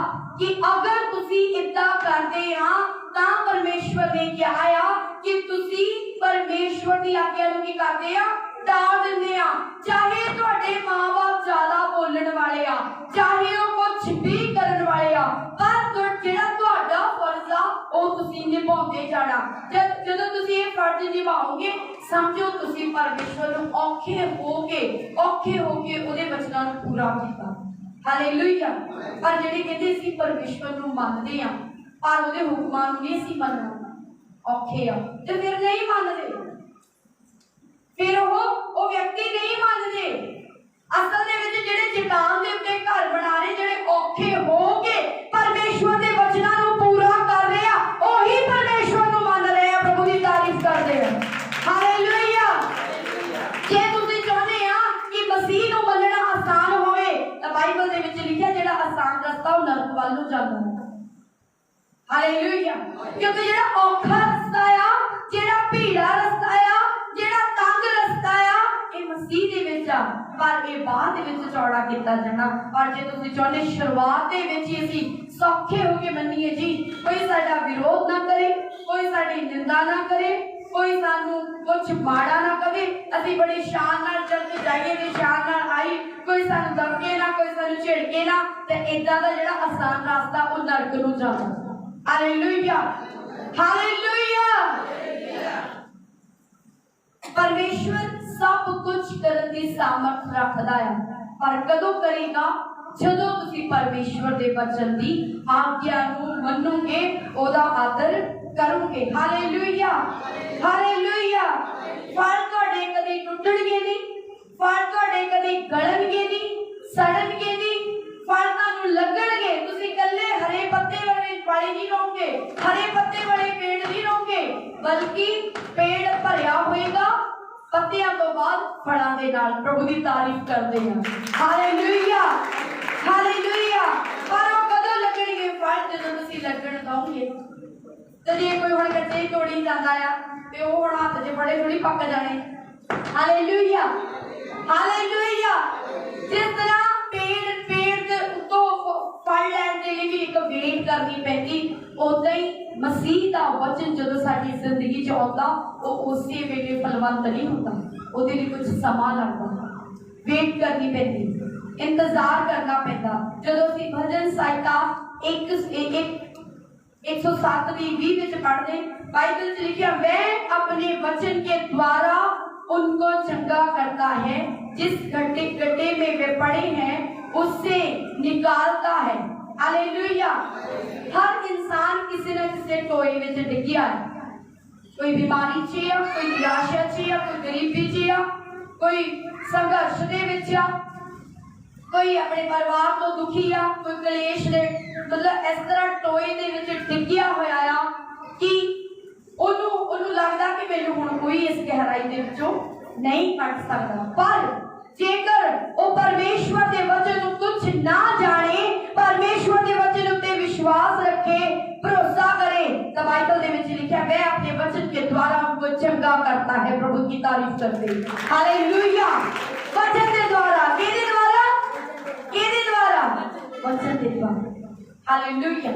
कि अगर ਤੁਸੀਂ इतना करते ਆ ਤਾਂ परमेश्वर ने क्या आया कि ਤੁਸੀਂ परमेश्वर ਦੀ ਆਗਿਆ ਨੂੰ ਕੀ ਕਰਦੇ ਆ, टाल ਦਿੰਦੇ ਆ। ਚਾਹੇ ਤੁਹਾਡੇ ਮਾਂ-ਬਾਪ ਜ਼ਿਆਦਾ ਬੋਲਣ ਵਾਲੇ ਆ, ਚਾਹੇ ਉਹ ਕੁਝ ਵੀ ਕਰਨ ਵਾਲੇ ਆ, ਪਰ ਜਿਹੜਾ ਤੁਹਾਡਾ ਫਰਜ਼ ਆ ਉਹ ਤੁਸੀਂ ਨਿਭਾਉਂਦੇ ਜਾਣਾ। ਜਦੋਂ ਤੁਸੀਂ ਇਹ ਫਰਜ਼ ਨਿਭਾਓਗੇ ਸਮਝੋ ਤੁਸੀਂ ਪਰਮੇਸ਼ਵਰ ਨੂੰ ਔਖੇ ਹੋ ਕੇ ਉਹਦੇ ਵਚਨਾਂ ਨੂੰ ਪੂਰਾ ਕੀਤਾ। ਹਾਲੇਲੂਇਆ। ਪਰ ਜਿਹੜੇ ਕਹਿੰਦੇ ਅਸੀਂ ਪਰਮੇਸ਼ਵਰ ਨੂੰ ਮੰਨਦੇ ਆ ਪਰ ਉਹਦੇ ਹੁਕਮਾਂ ਨੂੰ ਨਹੀਂ ਅਸੀਂ ਮੰਨਣਾ, ਔਖੇ ਆ ਤੇ ਫਿਰ ਨਹੀਂ ਮੰਨਦੇ, ਫਿਰ ਉਹ ਵਿਅਕਤੀ ਨਹੀਂ ਮੰਨਦੇ। ਅਸਲ ਦੇ ਵਿੱਚ ਜਿਹੜੇ ਚਟਾਨ ਦੇ ਉੱਤੇ ਘਰ ਬਣਾ ਰਹੇ, ਜਿਹੜੇ ਔਖੇ ਹੋ ਕੇ ਪਰਮੇਸ਼ਵਰ ਦੇ ਵਚਨਾਂ ਨੂੰ ਪੂਰਾ ਕਰ ਰਹੇ ਆ, ਉਹੀ ਪਰਮੇਸ਼ਵਰ ਨੂੰ ਮੰਨ ਰਹੇ ਆ, ਪ੍ਰਭੂ ਦੀ ਤਾਰੀਫ ਕਰਦੇ ਆ। ਹਾਲੇਲੂਇਆ। ਜੇ ਤੁਸੀਂ ਚਾਹੁੰਦੇ ਆ ਕਿ ਮਸੀਹ ਨੂੰ ਮੰਨਣਾ ਆਸਾਨ ਹੋਵੇ ਤਾਂ ਬਾਈਬਲ ਦੇ ਵਿੱਚ ਲਿਖਿਆ ਜਿਹੜਾ ਆਸਾਨ ਰਸਤਾ ਉਹ ਨਰਕ ਵੱਲ ਨੂੰ ਜਾਂਦਾ ਹੈ। ਹਾਲੇਲੂਇਆ। ਕਿਉਂਕਿ ਜਿਹੜਾ ਔਖਾ ਰਸਤਾ ਆ, ਜਿਹੜਾ ਭੀੜਾ ਰਸਤਾ ਆ, ਜਿਹੜਾ ਤੰਗ ਰਸਤਾ ਆ, ਇਹ ਮਸੀਹ ਦੇ ਵਿੱਚ ਆ, ਪਰ ਇਹ ਬਾਅਦ ਦੇ ਵਿੱਚ ਚੌੜਾ ਕੀਤਾ ਜਾਣਾ। ਪਰ ਜੇ ਤੁਸੀਂ ਚਾਹੁੰਦੇ ਸ਼ੁਰੂਆਤ ਦੇ ਵਿੱਚ ਹੀ ਅਸੀਂ ਸੌਖੇ ਹੋ ਕੇ ਮੰਨੀਏ ਜੀ, ਕੋਈ ਸਾਡਾ ਵਿਰੋਧ ਨਾ ਕਰੇ, ਕੋਈ ਸਾਡੀ ਨਿੰਦਾ ਨਾ ਕਰੇ, ਕੋਈ ਸਾਨੂੰ ਕੁਝ ਮਾੜਾ ਨਾ ਕਵੇ, ਅਸੀਂ ਬੜੀ ਸ਼ਾਨ ਨਾਲ ਚੱਲ ਕੇ ਜਾਈਏ ਤੇ ਸ਼ਾਨ ਨਾਲ ਆਈ, ਕੋਈ ਸਾਨੂੰ ਦਬਕੇ ਨਾ, ਕੋਈ ਸਾਨੂੰ ਝਿੜਕੇ ਨਾ, ਤੇ ਇਦਾਂ ਦਾ ਜਿਹੜਾ ਆਸਾਨ ਰਸਤਾ ਉਹ ਨਰਕ ਨੂੰ ਜਾਂਦਾ। Hallelujah, hallelujah. परमेश्वर सब कुछ करने की सामर्थ रखता है, पर कदों करेगा ਜਦੋਂ ਤੁਸੀਂ ਪਰਮੇਸ਼ਵਰ ਦੇ ਵਚਨ ਦੀ ਆਗਿਆ ਨੂੰ ਮੰਨੋਗੇ, ਉਹਦਾ ਆਦਰ ਕਰੋਗੇ। Hallelujah, hallelujah. ਫਲ ਤੁਹਾਡੇ ਕਦੇ ਟੁੱਟਣਗੇ ਨਹੀਂ, ਫਲ ਤੁਹਾਡੇ ਕਦੇ ਗਲਣਗੇ ਨਹੀਂ, ਸੜਨਗੇ ਨਹੀਂ, ਫਲ ਤੁਹਾਨੂੰ ਲੱਗਣਗੇ। ਤੁਸੀਂ ਇਕੱਲੇ ਹਰੇ ਪੱਤੇ ਵਾਲੇ ਨਹੀਂ ਰਹੋਗੇ, ਹਰੇ ਪੱਤੇ ਵਾਲੇ ਪੇੜ ਨਹੀਂ ਰਹੋਗੇ, ਬਲਕਿ ਪੇੜ ਭਰਿਆ ਹੋਏਗਾ ਪੱਤਿਆਂ ਤੋਂ ਬਾਅਦ ਫਲਾਂ ਦੇ ਨਾਲ। ਪ੍ਰਭੂ ਦੀ ਤਾਰੀਫ ਕਰਦੇ ਹਾਂ। Hallelujah, hallelujah. ਪਰ ਉਹ ਕਦੋਂ ਲੱਗਣਗੇ ਫਲ? ਜਦੋਂ ਤੁਸੀਂ ਲੱਗਣ ਦਓਗੇ। ਤੇ ਜੇ ਕੋਈ ਹੁਣ ਕੱਚੇ ਤੋੜੀ ਜਾਂਦਾ ਆ ਤੇ ਉਹ ਹੁਣ ਹੱਥ 'ਚ ਫੜੇ ਥੋੜੀ ਪੱਕ ਜਾਣੇ। Hallelujah, hallelujah. ਜਿਸ ਤਰ੍ਹਾਂ ਪੇੜ ਦੇ ਉੱਤੋਂ ਫਲ ਲੈਣ ਦੇ ਲਈ ਵੀ ਇੱਕ ਵੇਟ ਕਰਨੀ ਪੈਂਦੀ, ਉਦਾਂ ਹੀ ਮਸੀਹ ਦਾ ਵਚਨ ਜਦੋਂ ਸਾਡੀ ਜ਼ਿੰਦਗੀ 'ਚ ਆਉਂਦਾ ਉਹ ਉਸੇ ਵੇਲੇ ਫਲਵੰਤ ਨਹੀਂ ਹੁੰਦਾ, ਉਹਦੇ ਲਈ ਕੁਝ ਸਮਾਂ ਲੱਗਦਾ, ਵੇਟ ਕਰਨੀ ਪੈਂਦੀ, ਇੰਤਜ਼ਾਰ ਕਰਨਾ ਪੈਂਦਾ। ਜਦੋਂ ਅਸੀਂ ਭਜਨ ਸਾਹਿਤਾ 107 ਦੀ 20 ਵਿੱਚ पढ़ते, बाइबल से लिखा, वह अपने वचन के द्वारा उनको चंगा करता है, जिस गड्ढे में वे पड़े हैं उससे निकालता है। हालेलुया। हर इंसान किसी न किसी टोए में डिग्गिया है, कोई बीमारी च आ, कोई निराशा च आ, कोई गरीबी च आ, कोई संघर्ष दे विच आ, कोई अपने परिवार तो दुखी आ, कोई कलेश दे, मतलब इस तरह टोए दे विच डिग्गिया होया आ कि ਉਹਨੂੰ ਲੱਗਦਾ ਕਿ ਮੈਨੂੰ ਹੁਣ ਕੋਈ ਇਸ ਗਹਿਰਾਈ ਦੇ ਵਿੱਚੋਂ ਨਹੀਂ ਕੱਢ ਸਕਦਾ। ਪਰ ਜੇਕਰ ਉਹ ਪਰਮੇਸ਼ਵਰ ਦੇ ਵਚਨ ਨੂੰ ਕੁਝ ਨਾ ਜਾਣੇ, ਪਰਮੇਸ਼ਵਰ ਦੇ ਵਚਨ ਉੱਤੇ ਵਿਸ਼ਵਾਸ ਰੱਖੇ, ਭਰੋਸਾ ਕਰੇ, ਤਾਂ ਬਾਈਬਲ ਦੇ ਵਿੱਚ ਲਿਖਿਆ, ਵੈ ਆਪਣੇ ਵਚਨ ਕੇ ਦੁਆਰਾ ਉनको चंगा करता है। प्रभु की तारीफ करते हालेलुया। वचन के द्वारा, किहदे द्वारा, किहदे द्वारा, वचन के द्वारा हालेलुया।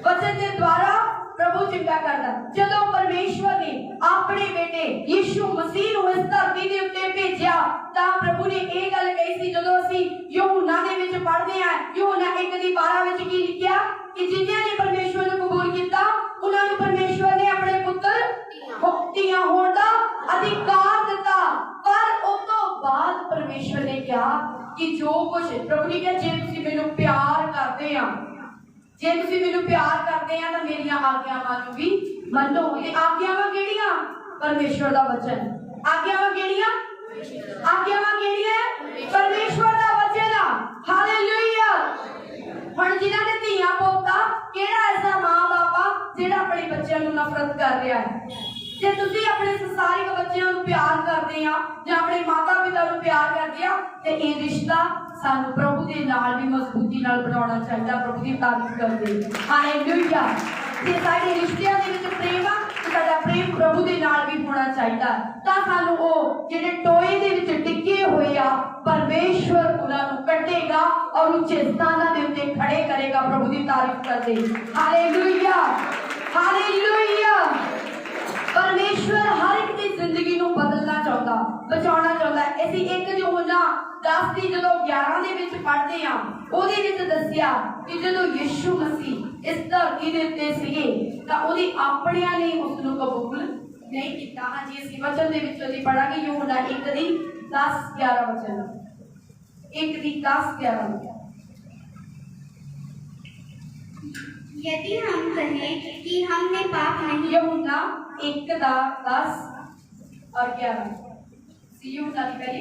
वचन के द्वारा प्रभु चंगा करता। जदों परमेश्वर ने अपने बेटे यीशु मसीह ਨੂੰ ਇਸ ਧਰਤੀ ਦੇ ਉੱਤੇ ਭੇਜਿਆ ਤਾਂ ਪ੍ਰਭੂ ਨੇ ਇਹ ਗੱਲ ਕਹੀ ਸੀ। ਜਦੋਂ ਅਸੀਂ ਯਹੂਨਾ ਦੇ ਵਿੱਚ ਪੜ੍ਹਦੇ ਆ, ਯਹੂਨਾ 1:12 ਵਿੱਚ ਕੀ ਲਿਖਿਆ ਕਿ ਜਿਨ੍ਹਾਂ ਨੇ ਪਰਮੇਸ਼ਵਰ ਨੂੰ ਕਬੂਲ ਕੀਤਾ ਉਹਨਾਂ ਨੂੰ ਪਰਮੇਸ਼ਵਰ ਨੇ ਆਪਣੇ ਪੁੱਤਰ ਧੀਆਂ ਹੋਣ ਦਾ ਅਧਿਕਾਰ ਦਿੱਤਾ। ਪਰ ਉਸ ਤੋਂ ਬਾਅਦ ਪਰਮੇਸ਼ਵਰ ਨੇ ਕਿਹਾ ਕਿ ਜੋ ਕੁਝ ਪ੍ਰਭੂ ਨੇ ਕਿਹਾ, ਜੇ ਤੁਸੀਂ ਮੈਨੂੰ ਪਿਆਰ ਕਰਦੇ ਆ, ਜੇ ਤੁਸੀਂ ਮੈਨੂੰ ਪਿਆਰ ਕਰਦੇ ਆ ਤਾਂ ਮੇਰੀਆਂ ਆਗਿਆਵਾਂ ਨੂੰ ਵੀ ਮੰਨੋ। ਤੇ ਆਗਿਆਵਾਂ ਕਿਹੜੀਆਂ? ਪਰਮੇਸ਼ਵਰ ਦਾ ਵਚਨ। ਆਗਿਆਵਾਂ ਕਿਹੜੀਆਂ? ਆਗਿਆਵਾਂ ਕਿਹੜੀਆਂ? ਪਰਮੇਸ਼ਵਰ ਦਾ ਵਚਨ ਆ। ਹਾਲੇਲੂਇਆ। ਹੁਣ ਜਿਨ੍ਹਾਂ ਦੇ ਧੀਆਂ ਪੁੱਤ ਆ, ਕਿਹੜਾ ਐਸਾ ਮਾਂ ਬਾਪ ਆ ਜਿਹੜਾ ਆਪਣੇ ਬੱਚਿਆਂ ਨੂੰ ਨਫ਼ਰਤ ਕਰ ਰਿਹਾ ਹੈ? ਜੇ ਤੁਸੀਂ ਆਪਣੇ ਸੰਸਾਰਿਕ ਬੱਚਿਆਂ ਨੂੰ ਪਿਆਰ ਕਰਦੇ ਆ ਜਾਂ ਆਪਣੇ ਮਾਤਾ ਪਿਤਾ ਨੂੰ ਪਿਆਰ ਕਰਦੇ ਆ ਤੇ ਇਹ ਰਿਸ਼ਤਾ ਸਾਨੂੰ ਪ੍ਰਭੂ ਦੇ ਨਾਲ ਵੀ ਮਜ਼ਬੂਤੀ ਨਾਲ ਬਣਾਉਣਾ ਚਾਹੀਦਾ। ਪ੍ਰਭੂ ਦੀ ਤਾਰੀਫ ਕਰਦੇ ਹਾਲੇਲੂਇਆ। ਜੇ ਸਾਡੇ ਰਿਸ਼ਤਿਆਂ ਦੇ ਵਿੱਚ ਪ੍ਰੇਮ ਆ, ਸਾਡਾ ਪ੍ਰੇਮ ਪ੍ਰਭੂ ਦੇ ਨਾਲ ਵੀ ਹੋਣਾ ਚਾਹੀਦਾ। ਤਾਂ ਸਾਨੂੰ ਉਹ ਜਿਹੜੇ ਟੋਏ ਦੇ ਵਿੱਚ ਟਿੱਕੇ ਹੋਏ ਆ, ਪਰਮੇਸ਼ਵਰ ਉਹਨਾਂ ਨੂੰ ਕੱਢੇਗਾ ਔਰ ਉੱਚੇ ਸਥਾਨਾਂ ਦੇ ਉੱਤੇ ਖੜੇ ਕਰੇਗਾ। ਪ੍ਰਭੂ ਦੀ ਤਾਰੀਫ ਕਰਦੇ ਹਾਲੇਲੂਇਆ, ਹਾਲੇਲੂਇਆ। परमेश्वर हर एक की जिंदगी ਨੂੰ ਬਦਲਣਾ ਚਾਹੁੰਦਾ, ਬਚਾਉਣਾ ਚਾਹੁੰਦਾ। ਅਸੀਂ 1 ਯਹੋਨਾ 10 ਦੀ ਜਦੋਂ 11 ਦੇ ਵਿੱਚ ਪੜ੍ਹਦੇ ਆ, ਉਹਦੇ ਵਿੱਚ ਦੱਸਿਆ ਕਿ ਜਦੋਂ ਯਿਸੂ ਮਸੀਹ ਇਸ ਧਰਤੀ ਦੇ ਉੱਤੇ ਸੀਗੇ ਤਾਂ ਉਹਦੇ ਆਪਣਿਆਂ ਨੇ ਉਸ ਨੂੰ ਕਬੂਲ ਨਹੀਂ ਕੀਤਾ। ਹਾਂਜੀ, ਅਸੀਂ ਵਚਨ ਦੇ ਵਿੱਚ ਉਹਦੀ ਪੜਾਂਗੇ ਯਹੋਨਾ 1 ਦੀ 10-11 ਵਚਨ। 1 ਦੀ 10-11। यदि हम कहें कि हमने पाप नहीं, यहूना 1 ਦਾ 10 और 11। यहूना की पहली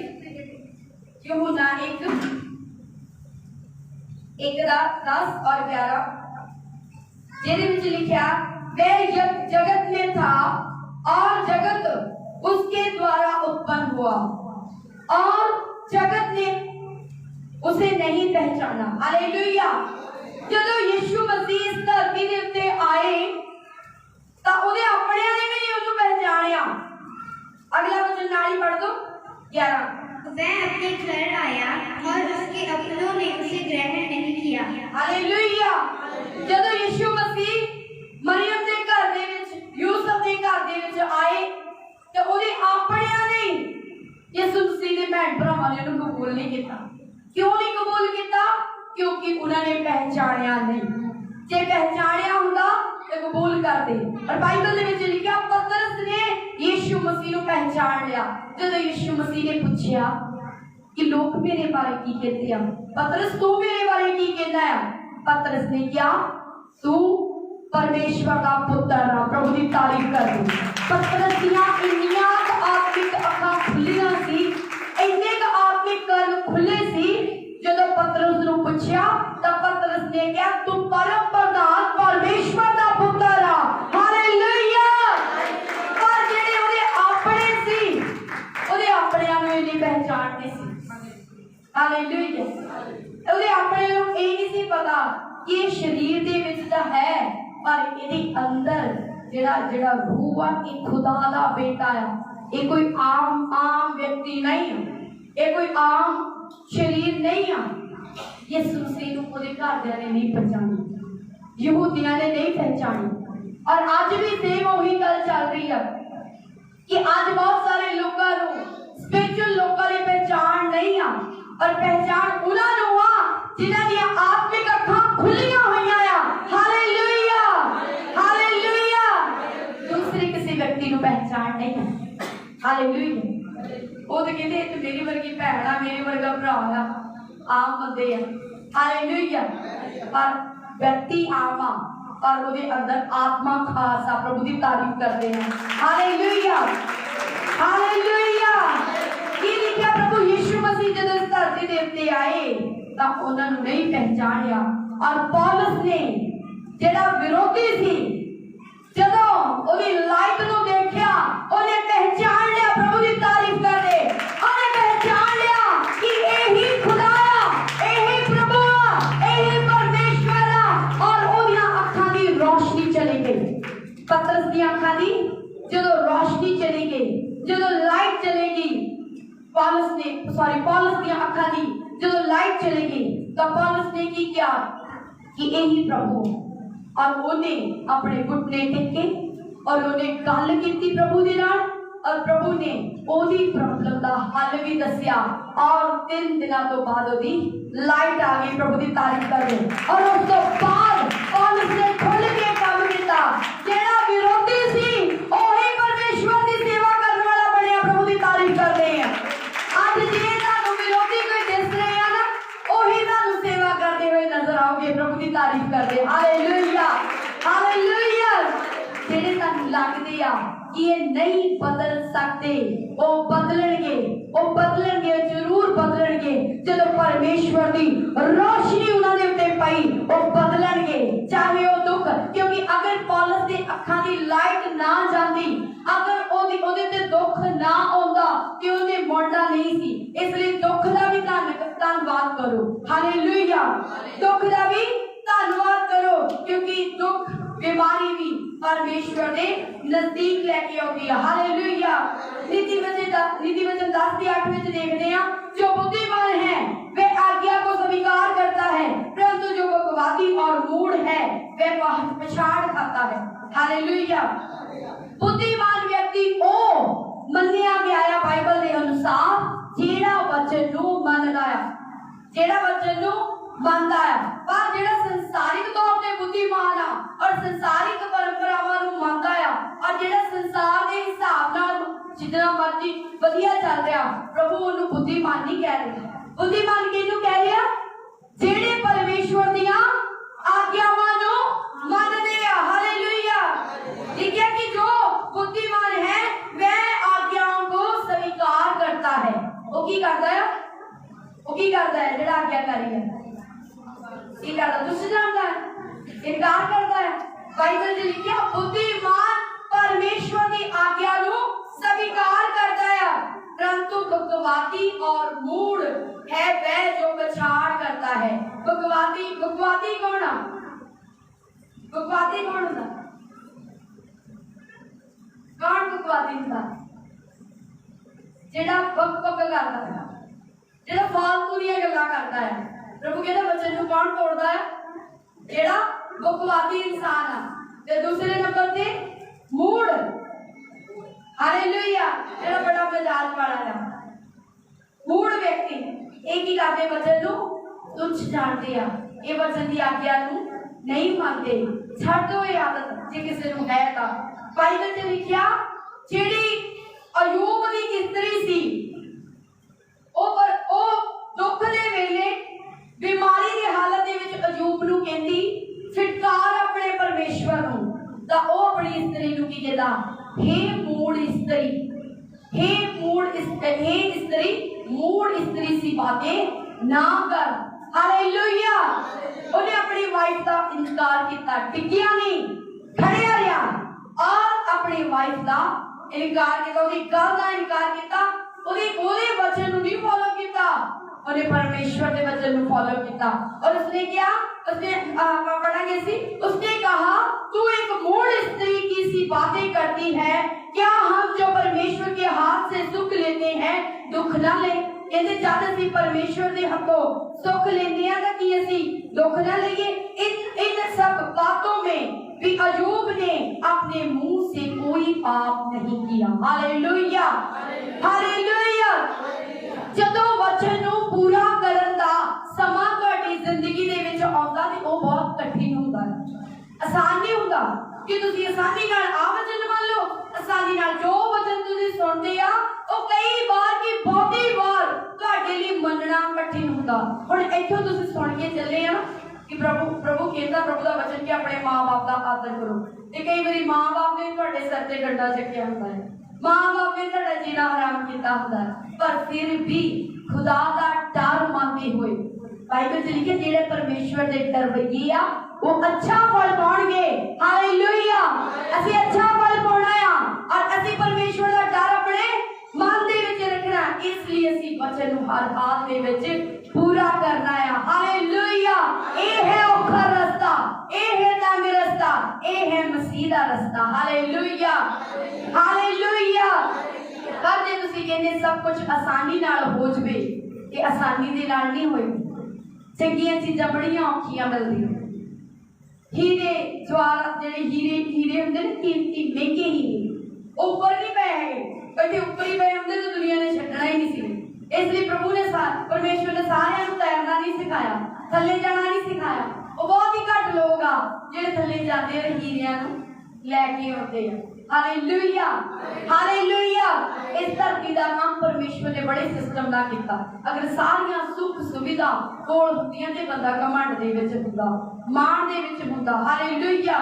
यहूना 1 ਦਾ 10 और 11 ਜਿਹਦੇ ਵਿੱਚ ਲਿਖਿਆ वह जगत में था और जगत उसके द्वारा उत्पन्न हुआ और जगत ने उसे नहीं पहचाना। हालेलुया। ਜਦੋਂ ਯਿਸੂ ਮਸੀਹ ਇਸ ਧਰਤੀ ਦੇ ਉੱਤੇ ਆਏ ਤਾਂ ਉਹਦੇ ਆਪਣਿਆਂ ਨੇ ਵੀ ਨਹੀਂ ਉਹਨੂੰ ਪਹਿਚਾਣਿਆ। ਅਗਲਾ ਵਚਨ ਨਾਲ ਹੀ ਪੜ੍ਹ ਦੋ 11। वह अपने घर आया और उसके अपनों ने उसे ग्रहण नहीं किया। हालेलुया। ਜਦੋਂ ਯਿਸੂ ਮਸੀਹ ਮਰੀਮ ਦੇ ਘਰ ਦੇ ਵਿੱਚ, ਯੂਸਫ ਦੇ ਘਰ ਦੇ ਵਿੱਚ ਆਏ ਤੇ ਉਹਦੇ ਆਪਣਿਆਂ ਨੇ ਯਿਸੂ ਮਸੀਹ ਦੇ ਭੈਣ ਭਰਾਵਾਂ ਨੇ ਉਹਨੂੰ ਕਬੂਲ ਨਹੀਂ ਕੀਤਾ। ਕਿਉਂ ਨਹੀਂ ਕਬੂਲ ਕੀਤਾ? क्योंकि उन्होंने पहचानिया नहीं। जे पहचानिया हुंदा ते कबूल करते। और बाइबल दे विच लिखिया पतरस ने यीशु मसीह ਨੂੰ पहचान लिया। जदों यीशु मसीह ने पूछा कि लोग मेरे बारे की कहते हैं, पतरस तू मेरे बारे की कहता है? पतरस ने क्या? तू परमेश्वर का पुत्र है। प्रभु की तारीफ कर दो। पतरस दियां इंनियां आत्मिक अखां खुलियां सी, इन्ने क आत्मिक कर्म खुले सी। ਜਦੋਂ ਪਤਰਸ ਨੂੰ ਪੁੱਛਿਆ ਤਾਂ ਪਤਰਸ ਨੇ ਕਿਹਾ ਤੂੰ ਪਰਮ ਪ੍ਰਧਾਨ ਪਰਮੇਸ਼ਵਰ ਦਾ ਪੁੱਤਰ ਆ। ਹਾਲੇਲੂਇਆ। ਪਰ ਜਿਹੜੇ ਉਹਦੇ ਆਪਣੇ ਸੀ, ਉਹਦੇ ਆਪਣਿਆਂ ਨੂੰ ਇਹ ਨਹੀਂ ਪਹਿਚਾਣਦੇ ਸੀ। ਹਾਲੇਲੂਇਆ। ਉਹਦੇ ਆਪਣੇ ਨੂੰ ਇਹ ਨਹੀਂ ਸੀ ਪਤਾ ਕਿ ਇਹ ਸਰੀਰ ਦੇ ਵਿੱਚ ਤਾਂ ਹੈ ਪਰ ਇਹਦੇ ਅੰਦਰ ਜਿਹੜਾ ਰੂਹ ਆ ਇਹ ਖੁਦਾ ਦਾ ਬੇਟਾ ਆ। ਇਹ ਕੋਈ ਆਮ ਵਿਅਕਤੀ ਨਹੀਂ ਹੈ, ਇਹ ਕੋਈ ਆਮ शरीर नहीं आ। यीशु मसीह ਨੂੰ ਉਹਦੇ ਘਰਦਿਆਂ ਨੇ ਨਹੀਂ ਪਛਾਣਿਆ, ਯਹੂਦੀਆਂ ਨੇ ਨਹੀਂ ਪਛਾਣੀ। ਔਰ ਅੱਜ ਵੀ ਸੇਮ ਉਹੀ ਗੱਲ ਚੱਲ ਰਹੀ ਹੈ ਕਿ ਅੱਜ ਬਹੁਤ ਸਾਰੇ ਲੋਕਾਂ ਨੂੰ, ਸਪਿਰਚੁਅਲ ਲੋਕਾਂ ਦੀ ਪਹਿਚਾਣ ਨਹੀਂ ਆ। ਔਰ ਪਹਿਚਾਣ ਉਹਨਾਂ ਨੂੰ ਆ ਜਿਨ੍ਹਾਂ ਦੀਆਂ ਆਤਮਿਕ ਅੱਖਾਂ ਖੁੱਲੀਆਂ ਹੋਈਆਂ ਆ। Hallelujah, hallelujah. ਦੂਸਰੇ ਕਿਸੇ ਵਿਅਕਤੀ ਨੂੰ ਪਹਿਚਾਣ ਨਹੀਂ ਆ। ਹਾਲੇਲੂਇਆ। ਉਹ ਤੇ ਕਹਿੰਦੇ ਤੇ ਮੇਰੀ ਵਰਗੀ ਭੈਣ ਆ, ਮੇਰੇ ਵਰਗਾ ਭਰਾ ਆ, ਆਮ ਬੰਦੇ ਆ। ਹਾਲੇਲੂਇਆ। ਪਰ ਵਿਅਕਤੀ ਆਮ ਆ ਪਰ ਉਹਦੇ ਅੰਦਰ ਆਤਮਾ ਖਾਸ ਆ। ਪ੍ਰਭੂ ਦੀ ਤਾਰੀਫ ਕਰਦੇ ਆ। Hallelujah, hallelujah. ਕੀ ਲਿਖਿਆ? ਪ੍ਰਭੂ ਯਿਸੂ ਮਸੀਹ ਜਦੋਂ ਇਸ ਧਰਤੀ ਦੇ ਉੱਤੇ ਆਏ ਤਾਂ ਉਹਨਾਂ ਨੂੰ ਨਹੀਂ ਪਹਿਚਾਣਿਆ। ਔਰ ਪੌਲਸ ਨੇ ਜਿਹੜਾ ਵਿਰੋਧੀ ਸੀ, ਜਦੋਂ ਉਹਦੀ ਲਾਈਫ ਨੂੰ ਦੇਖਿਆ ਉਹਨੇ ਪਹਿਚਾਣ ਲਿਆ। ਪ੍ਰਭੂ ਦੀ ਤਾਰੀਫ ਕਰਦੇ। ਉਹਨੇ ਪਹਿਚਾਣ ਲਿਆ ਕਿ ਇਹੀ ਖੁਦਾ ਆ, ਇਹੀ ਪ੍ਰਭੂ ਆ, ਇਹੀ ਪਰਮੇਸ਼ਵਰ ਆ। ਔਰ ਉਹਦੀਆਂ ਅੱਖਾਂ ਦੀ ਰੋਸ਼ਨੀ ਚਲੀ ਗਈ। ਪਤਰਸ ਦੀਆਂ ਅੱਖਾਂ ਦੀ ਜਦੋਂ ਰੋਸ਼ਨੀ ਚਲੀ ਗਈ पौलुस दी अखां दी जदों लाइट चली गई तो पौलुस ने की किया कि यही प्रभु, और उन्हें अपने घुटने टेके और उन्हें गल की प्रभु दे नाल, और प्रभु ने ओदी प्रॉब्लम दा हल भी दसिया और 3 दिनों तो बाद ओदी लाइट आ गई। प्रभु की तारीफ करो। और उस तो बाद पौलुस ने खुल के काम किया। जेड़ा विरोधी सी ओही परमेश्वर की सेवा करने वाला बनया। प्रभु की तारीफ करते हैं। आज जे तुहानू विरोधी कोई दिस रहे हैं ना, ओही तुहानू सेवा करते हुए नजर आओगे। प्रभु की तारीफ करते। Hallelujah, hallelujah. जेड़े तुहानू लगदे आ कि ये नहीं बदल सकते, वो बदलणगे, वो बदलणगे, जरूर बदलणगे। जब परमेश्वर की रोशनी उन्होंने उत्ते पाई, वो बदलणगे, चाहे वो दुख। क्योंकि अगर पौलुस की अखां की लाइट ना जाती, अगर ओदे ते दुख ना आउंदा कि उन्हें मुड़ना नहीं सी। इसलिए दुख का भी धन्यवाद करो। हालेलुया, दुख का भी धन्यवाद करो, क्योंकि दुख बीमारी भी परमेश्वर ने नजदीक लेके आती है। हालेलुया। नीति वचन 10:8 में देखते हैं, जो बुद्धिमान है वे आज्ञा को स्वीकार करता है, परंतु जो बकवादी और मूढ़ है वह पछाड़ खाता है। हालेलुया। बुद्धिमान व्यक्ति ओ मन्निया गया है बाइबल के अनुसार जेड़ा वचन नू मनदा है, जेड़ा वचन नू मनदा है। पर जेड़ा संसारिक तौर पे बुद्धिमान आ और संसारिक परंपरावां नू मनदा है, और जेड़ा संसार के हिसाब नाल जितना मर्जी वधिया चल रहा, प्रभु उन्हें बुद्धिमान नहीं कह रहा। बुद्धिमान किहनू कह रहा? जेड़े परमेश्वर दियां आज्ञावां नू मनदे आ। हालेलुया। ठीक है कि जो बुद्धिमान है वह आज्ञाओं को स्वीकार करता है। वो की करता है? वो की करता है? जेड़ा आज्ञाकारी है की करता? दुष्ट जानता है, इनकार करता है। बाइबल में लिखा बुद्धिमान परमेश्वर की आज्ञा को स्वीकार करता है, परंतु बकवादी और मूढ़ है वह जो पछाड़ करता है। बकवादी कौन है? बकवादी कौन होता? कौन बकवादी होता? जेड़ा बक करता है, जेड़ा फालतू दी गल्लां करता है। प्रभु कहते वचन को कौन तोड़ता है? जेड़ा बकवादी इंसान है। ते दूसरे नंबर पे मूढ़। हालेलुया। जेड़ा बड़ा मजाक वाला है, मूढ़ व्यक्ति एक ही करते वचन को तुच्छ जानते हैं, ये वचन की आज्ञा को नहीं मानते। छड़ दो ये आदत जे किसी को है ता। बाइबल में लिखा जेड़ी अयूब की स्त्री सी, ओ दुख दे वेले बीमारी की हालत दे विच अयूब नू कहंदी फिटकार अपने परमेश्वर नू, ता ओ अपनी स्त्री नू की कहंदा, हे मूढ़ स्त्री, हे स्त्री मूढ़ स्त्री सी बातें ना कर। हालेलुया। उन्हें अपनी वाइफ का इनकार किया, टिकिया नहीं, खड़िया रहा और अपनी वाइफ का इनकार किया, उसकी गल का इनकार किया, ओदे वचन नू नहीं फॉलो किया, उन्हें परमेश्वर के वचन को फॉलो किया। और उसने क्या? उसने पढ़ांगे सी, उसने कहा तू एक मूढ़ स्त्री की सी बातें करती है, क्या हम जो परमेश्वर के हाथ से सुख लेते हैं दुख ना ले? कहते जब असी परमेश्वर के हाथों सुख लेते हैं तो कि असी दुख ना लेंगे? इन सब बातों में भी अयूब ने अपने मुंह से कोई पाप नहीं किया। Hallelujah, hallelujah. जदों वचन नू पूरा करन दा समा तुहाडी जिंदगी दे विच आउंदा ते ओह बहुत कठिन हुंदा है, आसान नहीं हुंदा कि तुसीं आसानी नाल आ वचन मान लो। आसानी नाल जो वचन तुसीं सुनदे आ ओह कई बार की बहुती बार तुहाडे लई मनना कठिन हुंदा। हुण इत्थों तुसीं सुन के चले आ कि प्रभु कहता प्रभु का वचन कि अपने माँ बाप का आदर करो, ते कई बारी माँ बाप ने तुहाडे सिर ते डंडा चुक्या हुंदा है, माँ बाप ने तुहाडा जीना हराम किया हुंदा है, पर फिर भी खुदा का डर मानते हुए बाइबल च लिखे जेड़े परमेश्वर दे डरवइये आ वो अच्छा फल पाउणगे। हालेलुया। असी अच्छा फल पाउणा आ और असी परमेश्वर का डर अपने मन दे विच रखना, इसलिए असी वचन नूं हर हाल दे विच पूरा करना है। हालेलुया। ये है औखा रास्ता, ये है तंग रास्ता, ये है मसीह दा रास्ता। Hallelujah, hallelujah. कदे तुसीं कहंदे सब कुछ आसानी नाल हो जवे, आसानी दे नाल नहीं होई। चंगियां चीज़ां बड़ियां औखियां मिलदियां। हीरे जवाहरात जिहड़े हीरे हुंदे ने कीमती महंगे हीरे ऊपर नहीं पे है, कदे ऊपर ही पे होंदे तो दुनिया ने छड्डना ही नहीं सी। इसलिए प्रभु ने परमेश्वर ने सारिਆਂ ਨੂੰ तैरना नहीं सिखाया, थल्ले जाना नहीं सिखाया। वो बहुत ही घट लोग आ जिहड़े थल्ले जाते और हीरिਆਂ ਨੂੰ लैके आते हैं। Hallelujah hallelujah. इस धरती का काम परमेश्वर ने बड़े सिस्टम ना किया। अगर सारियां सुख सुविधा कोल हुंदियां ते बंदा घमंड दे विच हुंदा, मान दे विच हुंदा। हालेलुया।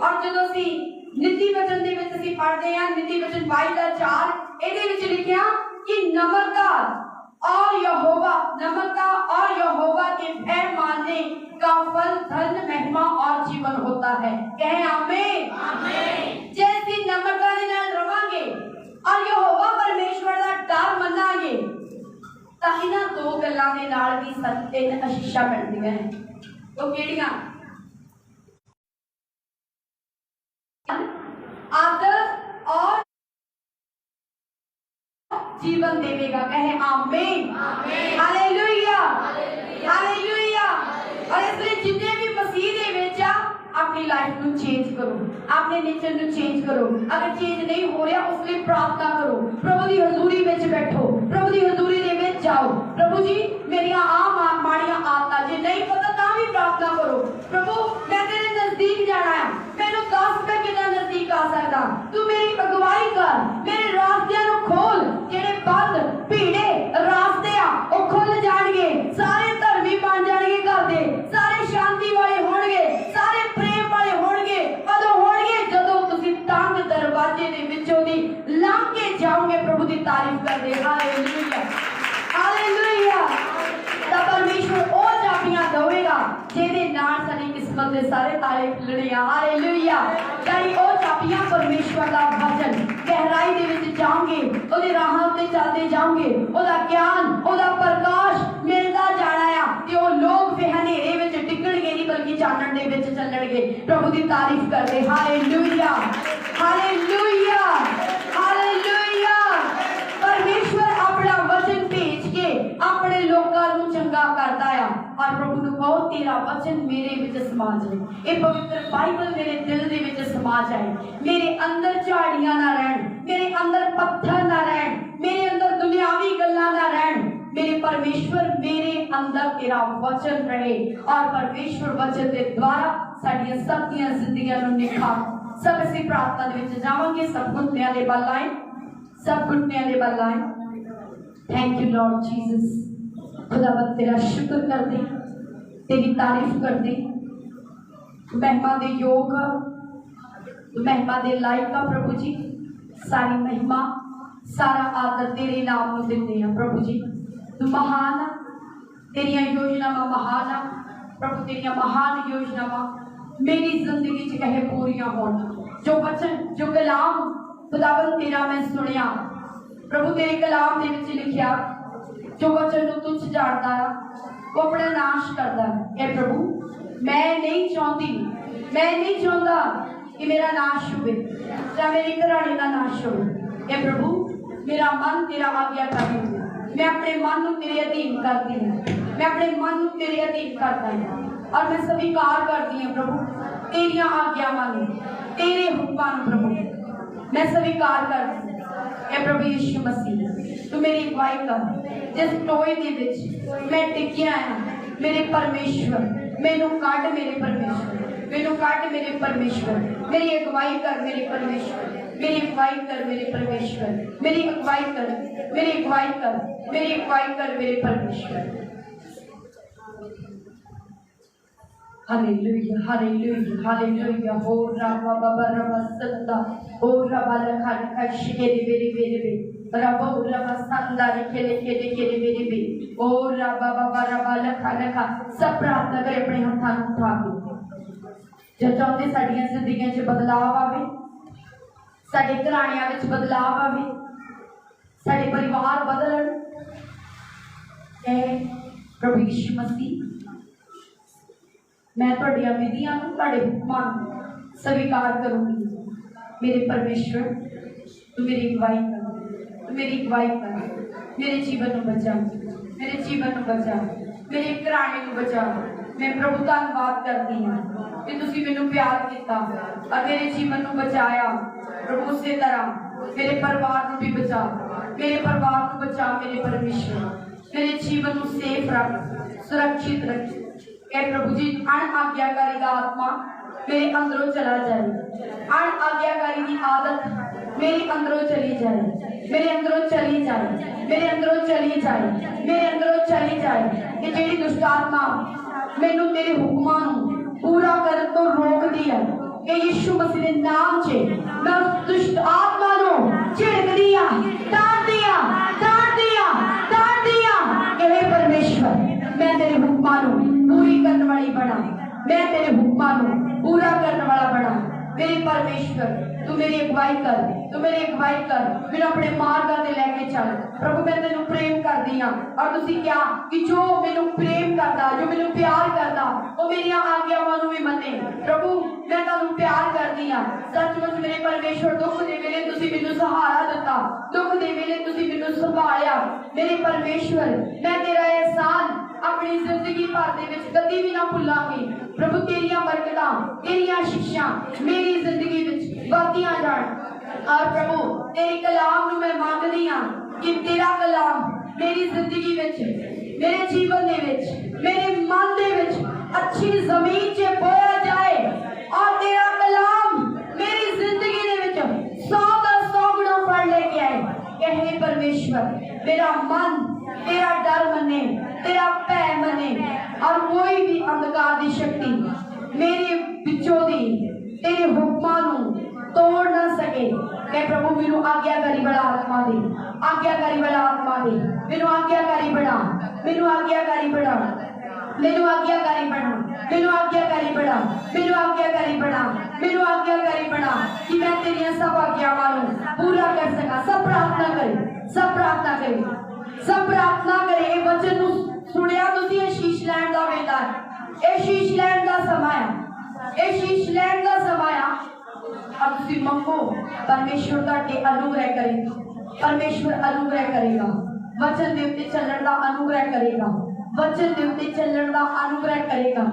और जदों असीं नीति वचन दे विच असीं पढ़दे हां, नीति वचन 22:4 ਇਹਦੇ ਵਿੱਚ लिखिया कि नम्रता और यहोवा के भय मानने का फल धन महिमा और जीवन होता है। कहे आमीन आमीन। जैसी नम्रता दे नाल रवांगे और यहोवा परमेश्वर दा डर मनांगे तां इन्हां दो गल्लां दे नाल भी तीन आशीषां मिलदियां ने। तो किहड़ियां? आदर और जीवन देवेगा। कहे आमीन हालेलुया हालेलुया। और इसलिए जितने भी मसीह दे विच अपनी लाइफ को चेंज करो, अपने नेचर को चेंज करो। अगर चेंज नहीं हो रहा उसके प्रार्थना करो, प्रभु की हजूरी में बैठो, प्रभु की हजूरी दे विच जाओ। प्रभु जी मेरी आ माड़ियां आदतां जे नहीं पता तां भी प्रार्थना करो। प्रभु मैं तेरे नजदीक जाना है, मैनू दस मैं कितना नजदीक आ सकदा, तू मेरी अगवाई कर, मेरे रास्तियां नू खोल। जेड़े बंद भीड़े रास्ते आ ओ खुल जाणगे, सारे धर्मी बन जाणगे, घर दे सारे शांति वाले होणगे, सारे प्रेम वाले होणगे। कदों होणगे? जदों तुसीं तंग दरवाजे दे विचों दी लंघ के जाओगे प्रभु दी तारीफ करदे। Hallelujah hallelujah. ता परमेश्वर ओ चाबियां देवेगा जेदे नाल साडी किस्मत दे सारे ताले खुलणे आ। हालेलुया। यानी ओ चाबियां परमेश्वर दा वचन गहराई दे विच जाओगे, ओदे राहां ते चलदे जाओगे, ओदा ज्ञान ओदा प्रकाश मिलदा जाना आ ते ओ लोग फिर हनेरे विच डिगणगे नहीं बल्कि चानण दे विच चलणगे। प्रभु दी तारीफ करदे। Hallelujah hallelujah hallelujah. परमेश्वर अपना वचन भेज के अपने लोकां नूं चंगा करदा आ। और प्रभु नूं कहो तेरा वचन मेरे विच समा जाए, ये पवित्र बाइबल मेरे दिल दे विच समा जाए, मेरे अंदर झाड़ियां ना रहन, मेरे अंदर पत्थर ना रहन, मेरे अंदर दुनियावी गल्लां ना रहन। मेरे परमेश्वर मेरे अंदर तेरा वचन रहे और परमेश्वर वचन के द्वारा साडियां सब दियां जिंदगियां नूं निखार। सब असीं प्रार्थना दे विच जावांगे। सब घुटनियां दे बल आए, सब घुटनियां दे बल आए। Thank you lord Jesus. खुदावंद तेरा शुक्र कर दे, तेरी तारीफ कर दे। महिमा दे योग, महिमा दे लायक का प्रभु जी। सारी महिमा सारा आदर तेरे नाम में देते हैं प्रभु जी। तू महान, तेरिया योजनावां महान आ प्रभु। तेरिया महान योजनावां मेरी जिंदगी च कहे पूरियां होण। जो वचन जो कलाम खुदावंद तेरा मैं सुनिया प्रभु, तेरे कलाम दे विच लिखिया जो वचन नूं तुच्छ जाणदा है वो अपना नाश करदा है। ए प्रभु मैं नहीं चाहता कि मेरा नाश हो या मेरी घराने का नाश हो। ए प्रभु मेरा मन तेरा आज्ञाकारी हो, मैं अपने मन को तेरे अधीन करती हूँ, मैं अपने मन को तेरे अधीन करता हूँ और मैं स्वीकार करती हूँ प्रभु तेरिया आज्ञावां नूं, तेरे हुक्मां नूं प्रभु मैं स्वीकार करती हूँ। ए प्रभु यीशु मसीह तू मेरी अगवाई कर। जिस टोए दे विच मैं टिकिया है मेरे परमेश्वर, मैनू कट मेरे परमेश्वर, मैनू कट मेरे परमेश्वर। मेरी अगवाई कर मेरे परमेश्वर, मेरी अगवाई कर मेरे परमेश्वर, मेरी अगवाई कर, मेरी अगवाई कर, मेरी अगवाई कर मेरे परमेश्वर। Hallelujah hallelujah hallelujah. हो रबा बाबा रबा सत्ता, हो रबा लखा लखा शिकेरे बेरे बेरे बे रबा रबा संदा खेले खेले खेले बेरे बे। ओ रबा बाबा रबा लखा लखा। सब प्रार्थना करे अपने हाथां नूं उठा के। जो चाहते साडियां जिंदगियां च बदलाव आवे, साडे घराणियां विच बदलाव आवे, साडे परिवार बदलण। ए प्रभु यीशु मसीह मैं तुहाडियां विधियां नूं तुहाडे हुक्मां नूं स्वीकार करूंगी। मेरे परमेश्वर तू मेरी अगवाई कर, तू मेरी अगवाई कर, मेरे जीवन नूं बचा। मेरे जीवन में बचा, मेरे घराने में बचा। मैं प्रभु धन्यवाद करती हूँ कि तुसी मैनू प्यार किया और मेरे जीवन में बचाया। प्रभु उसी तरह मेरे परिवार को भी बचा, मेरे परिवार को बचा। मेरे परमेश्वर मेरे जीवन को सेफ रख, सुरक्षित रख। ए प्रभु जी, अण आज्ञाकारी का आत्मा मेरे अंदरों चला जाए, अण आज्ञाकारी की आदत मेरे अंदरों चली जाए, मेरे अंदरों चली जाए, मेरे अंदरों चली जाए, मेरे अंदरों चली जाए। कि जेड़ी दुष्ट आत्मा मैनू तेरे हुक्मां नू पूरा करन तो रोक दिया, कि यीशु मसीह के नाम से मैं उस दुष्ट आत्मा नू झिड़क दिया, डांट दिया, डांट दिया, डांट दिया। कि हे परमेश्वर, मैं तेरे हुक्मां नू पूरी करने वाली बना, मैं तेरे हुक्मां नू पूरा करने वाला बना। मेरे परमेश्वर, तू मेरी अगुवाई कर, तू मेरी अगुवाई कर, मैंने अपने मार्गां ते लेके चल। प्रभु मैं तेनू प्रेम करदी हां और तुसीं क्या कि जो मैनू प्रेम करदा, जो मैनू प्यार करदा, वो मेरी आज्ञावां नू भी मन्ने। प्रभु मैं तुहानू प्यार करदी हां। सचमुच मेरे परमेश्वर, दुख दे वेले तुसीं मैनू सहारा दिता, दुख दे वेले तुसीं मैनू संभालिया। मेरे परमेश्वर, मैं तेरा एहसान अपनी जिंदगी भर दे विच कदी भी ना भुलांगी। प्रभु तेरियां बरकतां, तेरियां शिक्षा मेरी जिंदगी विच बढ़दियां जाण। और प्रभु तेरे कलाम नू मैं मांगदी हां कि तेरा कलाम मेरी जिंदगी विच, मेरे जीवन दे विच, मेरे मन दे विच अच्छी जमीन च बोया जाए और तेरा कलाम मेरी जिंदगी दे विच 100 गुना फल लेके आए। हे परमेश्वर, मेरा मन तेरा डर मने, तेरा भय मने और कोई भी अंधकार की शक्ति मेरे विचों दी तेरे हुक्मां नू तोड़ ना सके। मैं प्रभु मैनू आज्ञाकारी बड़ा आत्मा दे, आज्ञाकारी बड़ा आत्मा दे, मैनू आज्ञाकारी बना, मैनू आज्ञाकारी बना, मैनू आज्ञाकारी बना, मैनू आज्ञाकारी बना, मैनू आज्ञाकारी बना, मैनू आज्ञाकारी बना कि मैं तेरियां सब आज्ञावां नू पूरा कर सका। सब प्रार्थना करे, सब प्रार्थना करे, सब प्रार्थना करे। ये वचन नू सुनिया तुसीं, ये शीश लैण दा वेला है, ये शीश लैण दा समा है, ये शीश लैण दा समा है। अब तुसीं मंगो, परमेश्वर तुहाडे अनुग्रह करेगा, परमेश्वर अनुग्रह करेगा, वचन दे उत्ते चलण दा अनुग्रह करेगा, वचन दे उत्ते चलण दा अनुग्रह करेगा।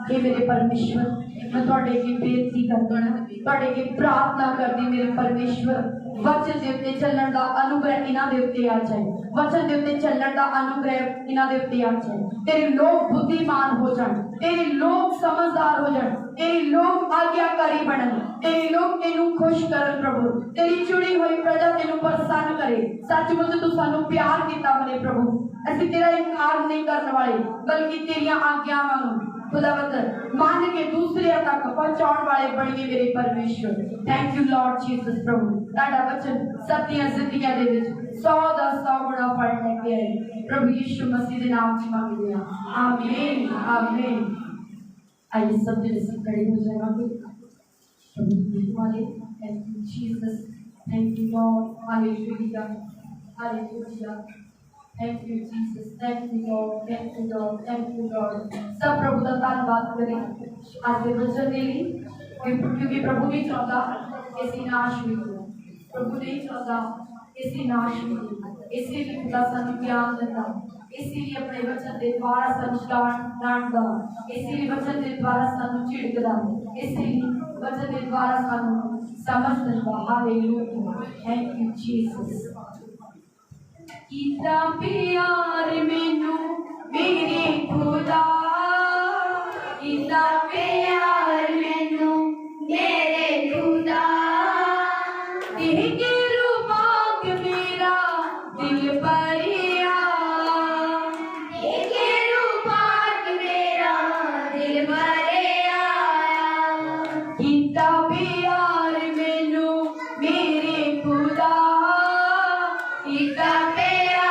हे मेरे परमेश्वर, मैं तुहाडे अगे बेनती करदी, तुहाडे अगे प्रार्थना करदी। मेरे परमेश्वर, वचन दे उत्ते चलण दा अनुग्रह इन्हां दे उत्ते आ जाए, वचन दे उत्ते चलण दा अनुग्रह इन्हां दे उत्ते आ जाए। तेरे लोग बुद्धिमान हो जाण, तेरे लोग समझदार हो जाण, तेरे लोग आज्ञाकारी बनन, तेरे लोग तेनू खुश करन। प्रभु तेरी चुनी हुई प्रजा तेनू प्रसन्न करे। सचमुच तू सानू प्यार किता मेरे प्रभु, असीं तेरा इनकार नहीं करने वाले, बल्कि तेरियां आज्ञावां नू खुदावंद मान के दूसरे तक पहुंचाने वाले बनिए मेरे परमेश्वर। Thank you lord Jesus. प्रभु ताड़ा वचन सबदियां जिंदगियां दे विच 100 गुना फल लेके आए। प्रभु यीशु मसीह दे नाम च मांगदे हां, आमीन, आमीन। आइए सब जने खड़े हो जाएंगे। प्रभु वाले thank you Jesus, thank you Lord, hallelujah, hallelujah. Thank you Jesus, thank you Lord, thank you Lord, thank you Lord। सब प्रभु का धन्यवाद करें आज के वचन के लिए, क्योंकि प्रभु नहीं चाहता किसी नाश हुई हो, प्रभु नहीं चाहता किसी नाश हुई हो। इसीलिए खुदा सानू ज्ञान देता, इसीलिए अपने वचन के द्वारा सानू डांटदा, इसीलिए वचन के द्वारा सानू झिड़कदा, इसीलिए वचन के द्वारा सानू समझ देता। Hallelujah, thank you Jesus. कितना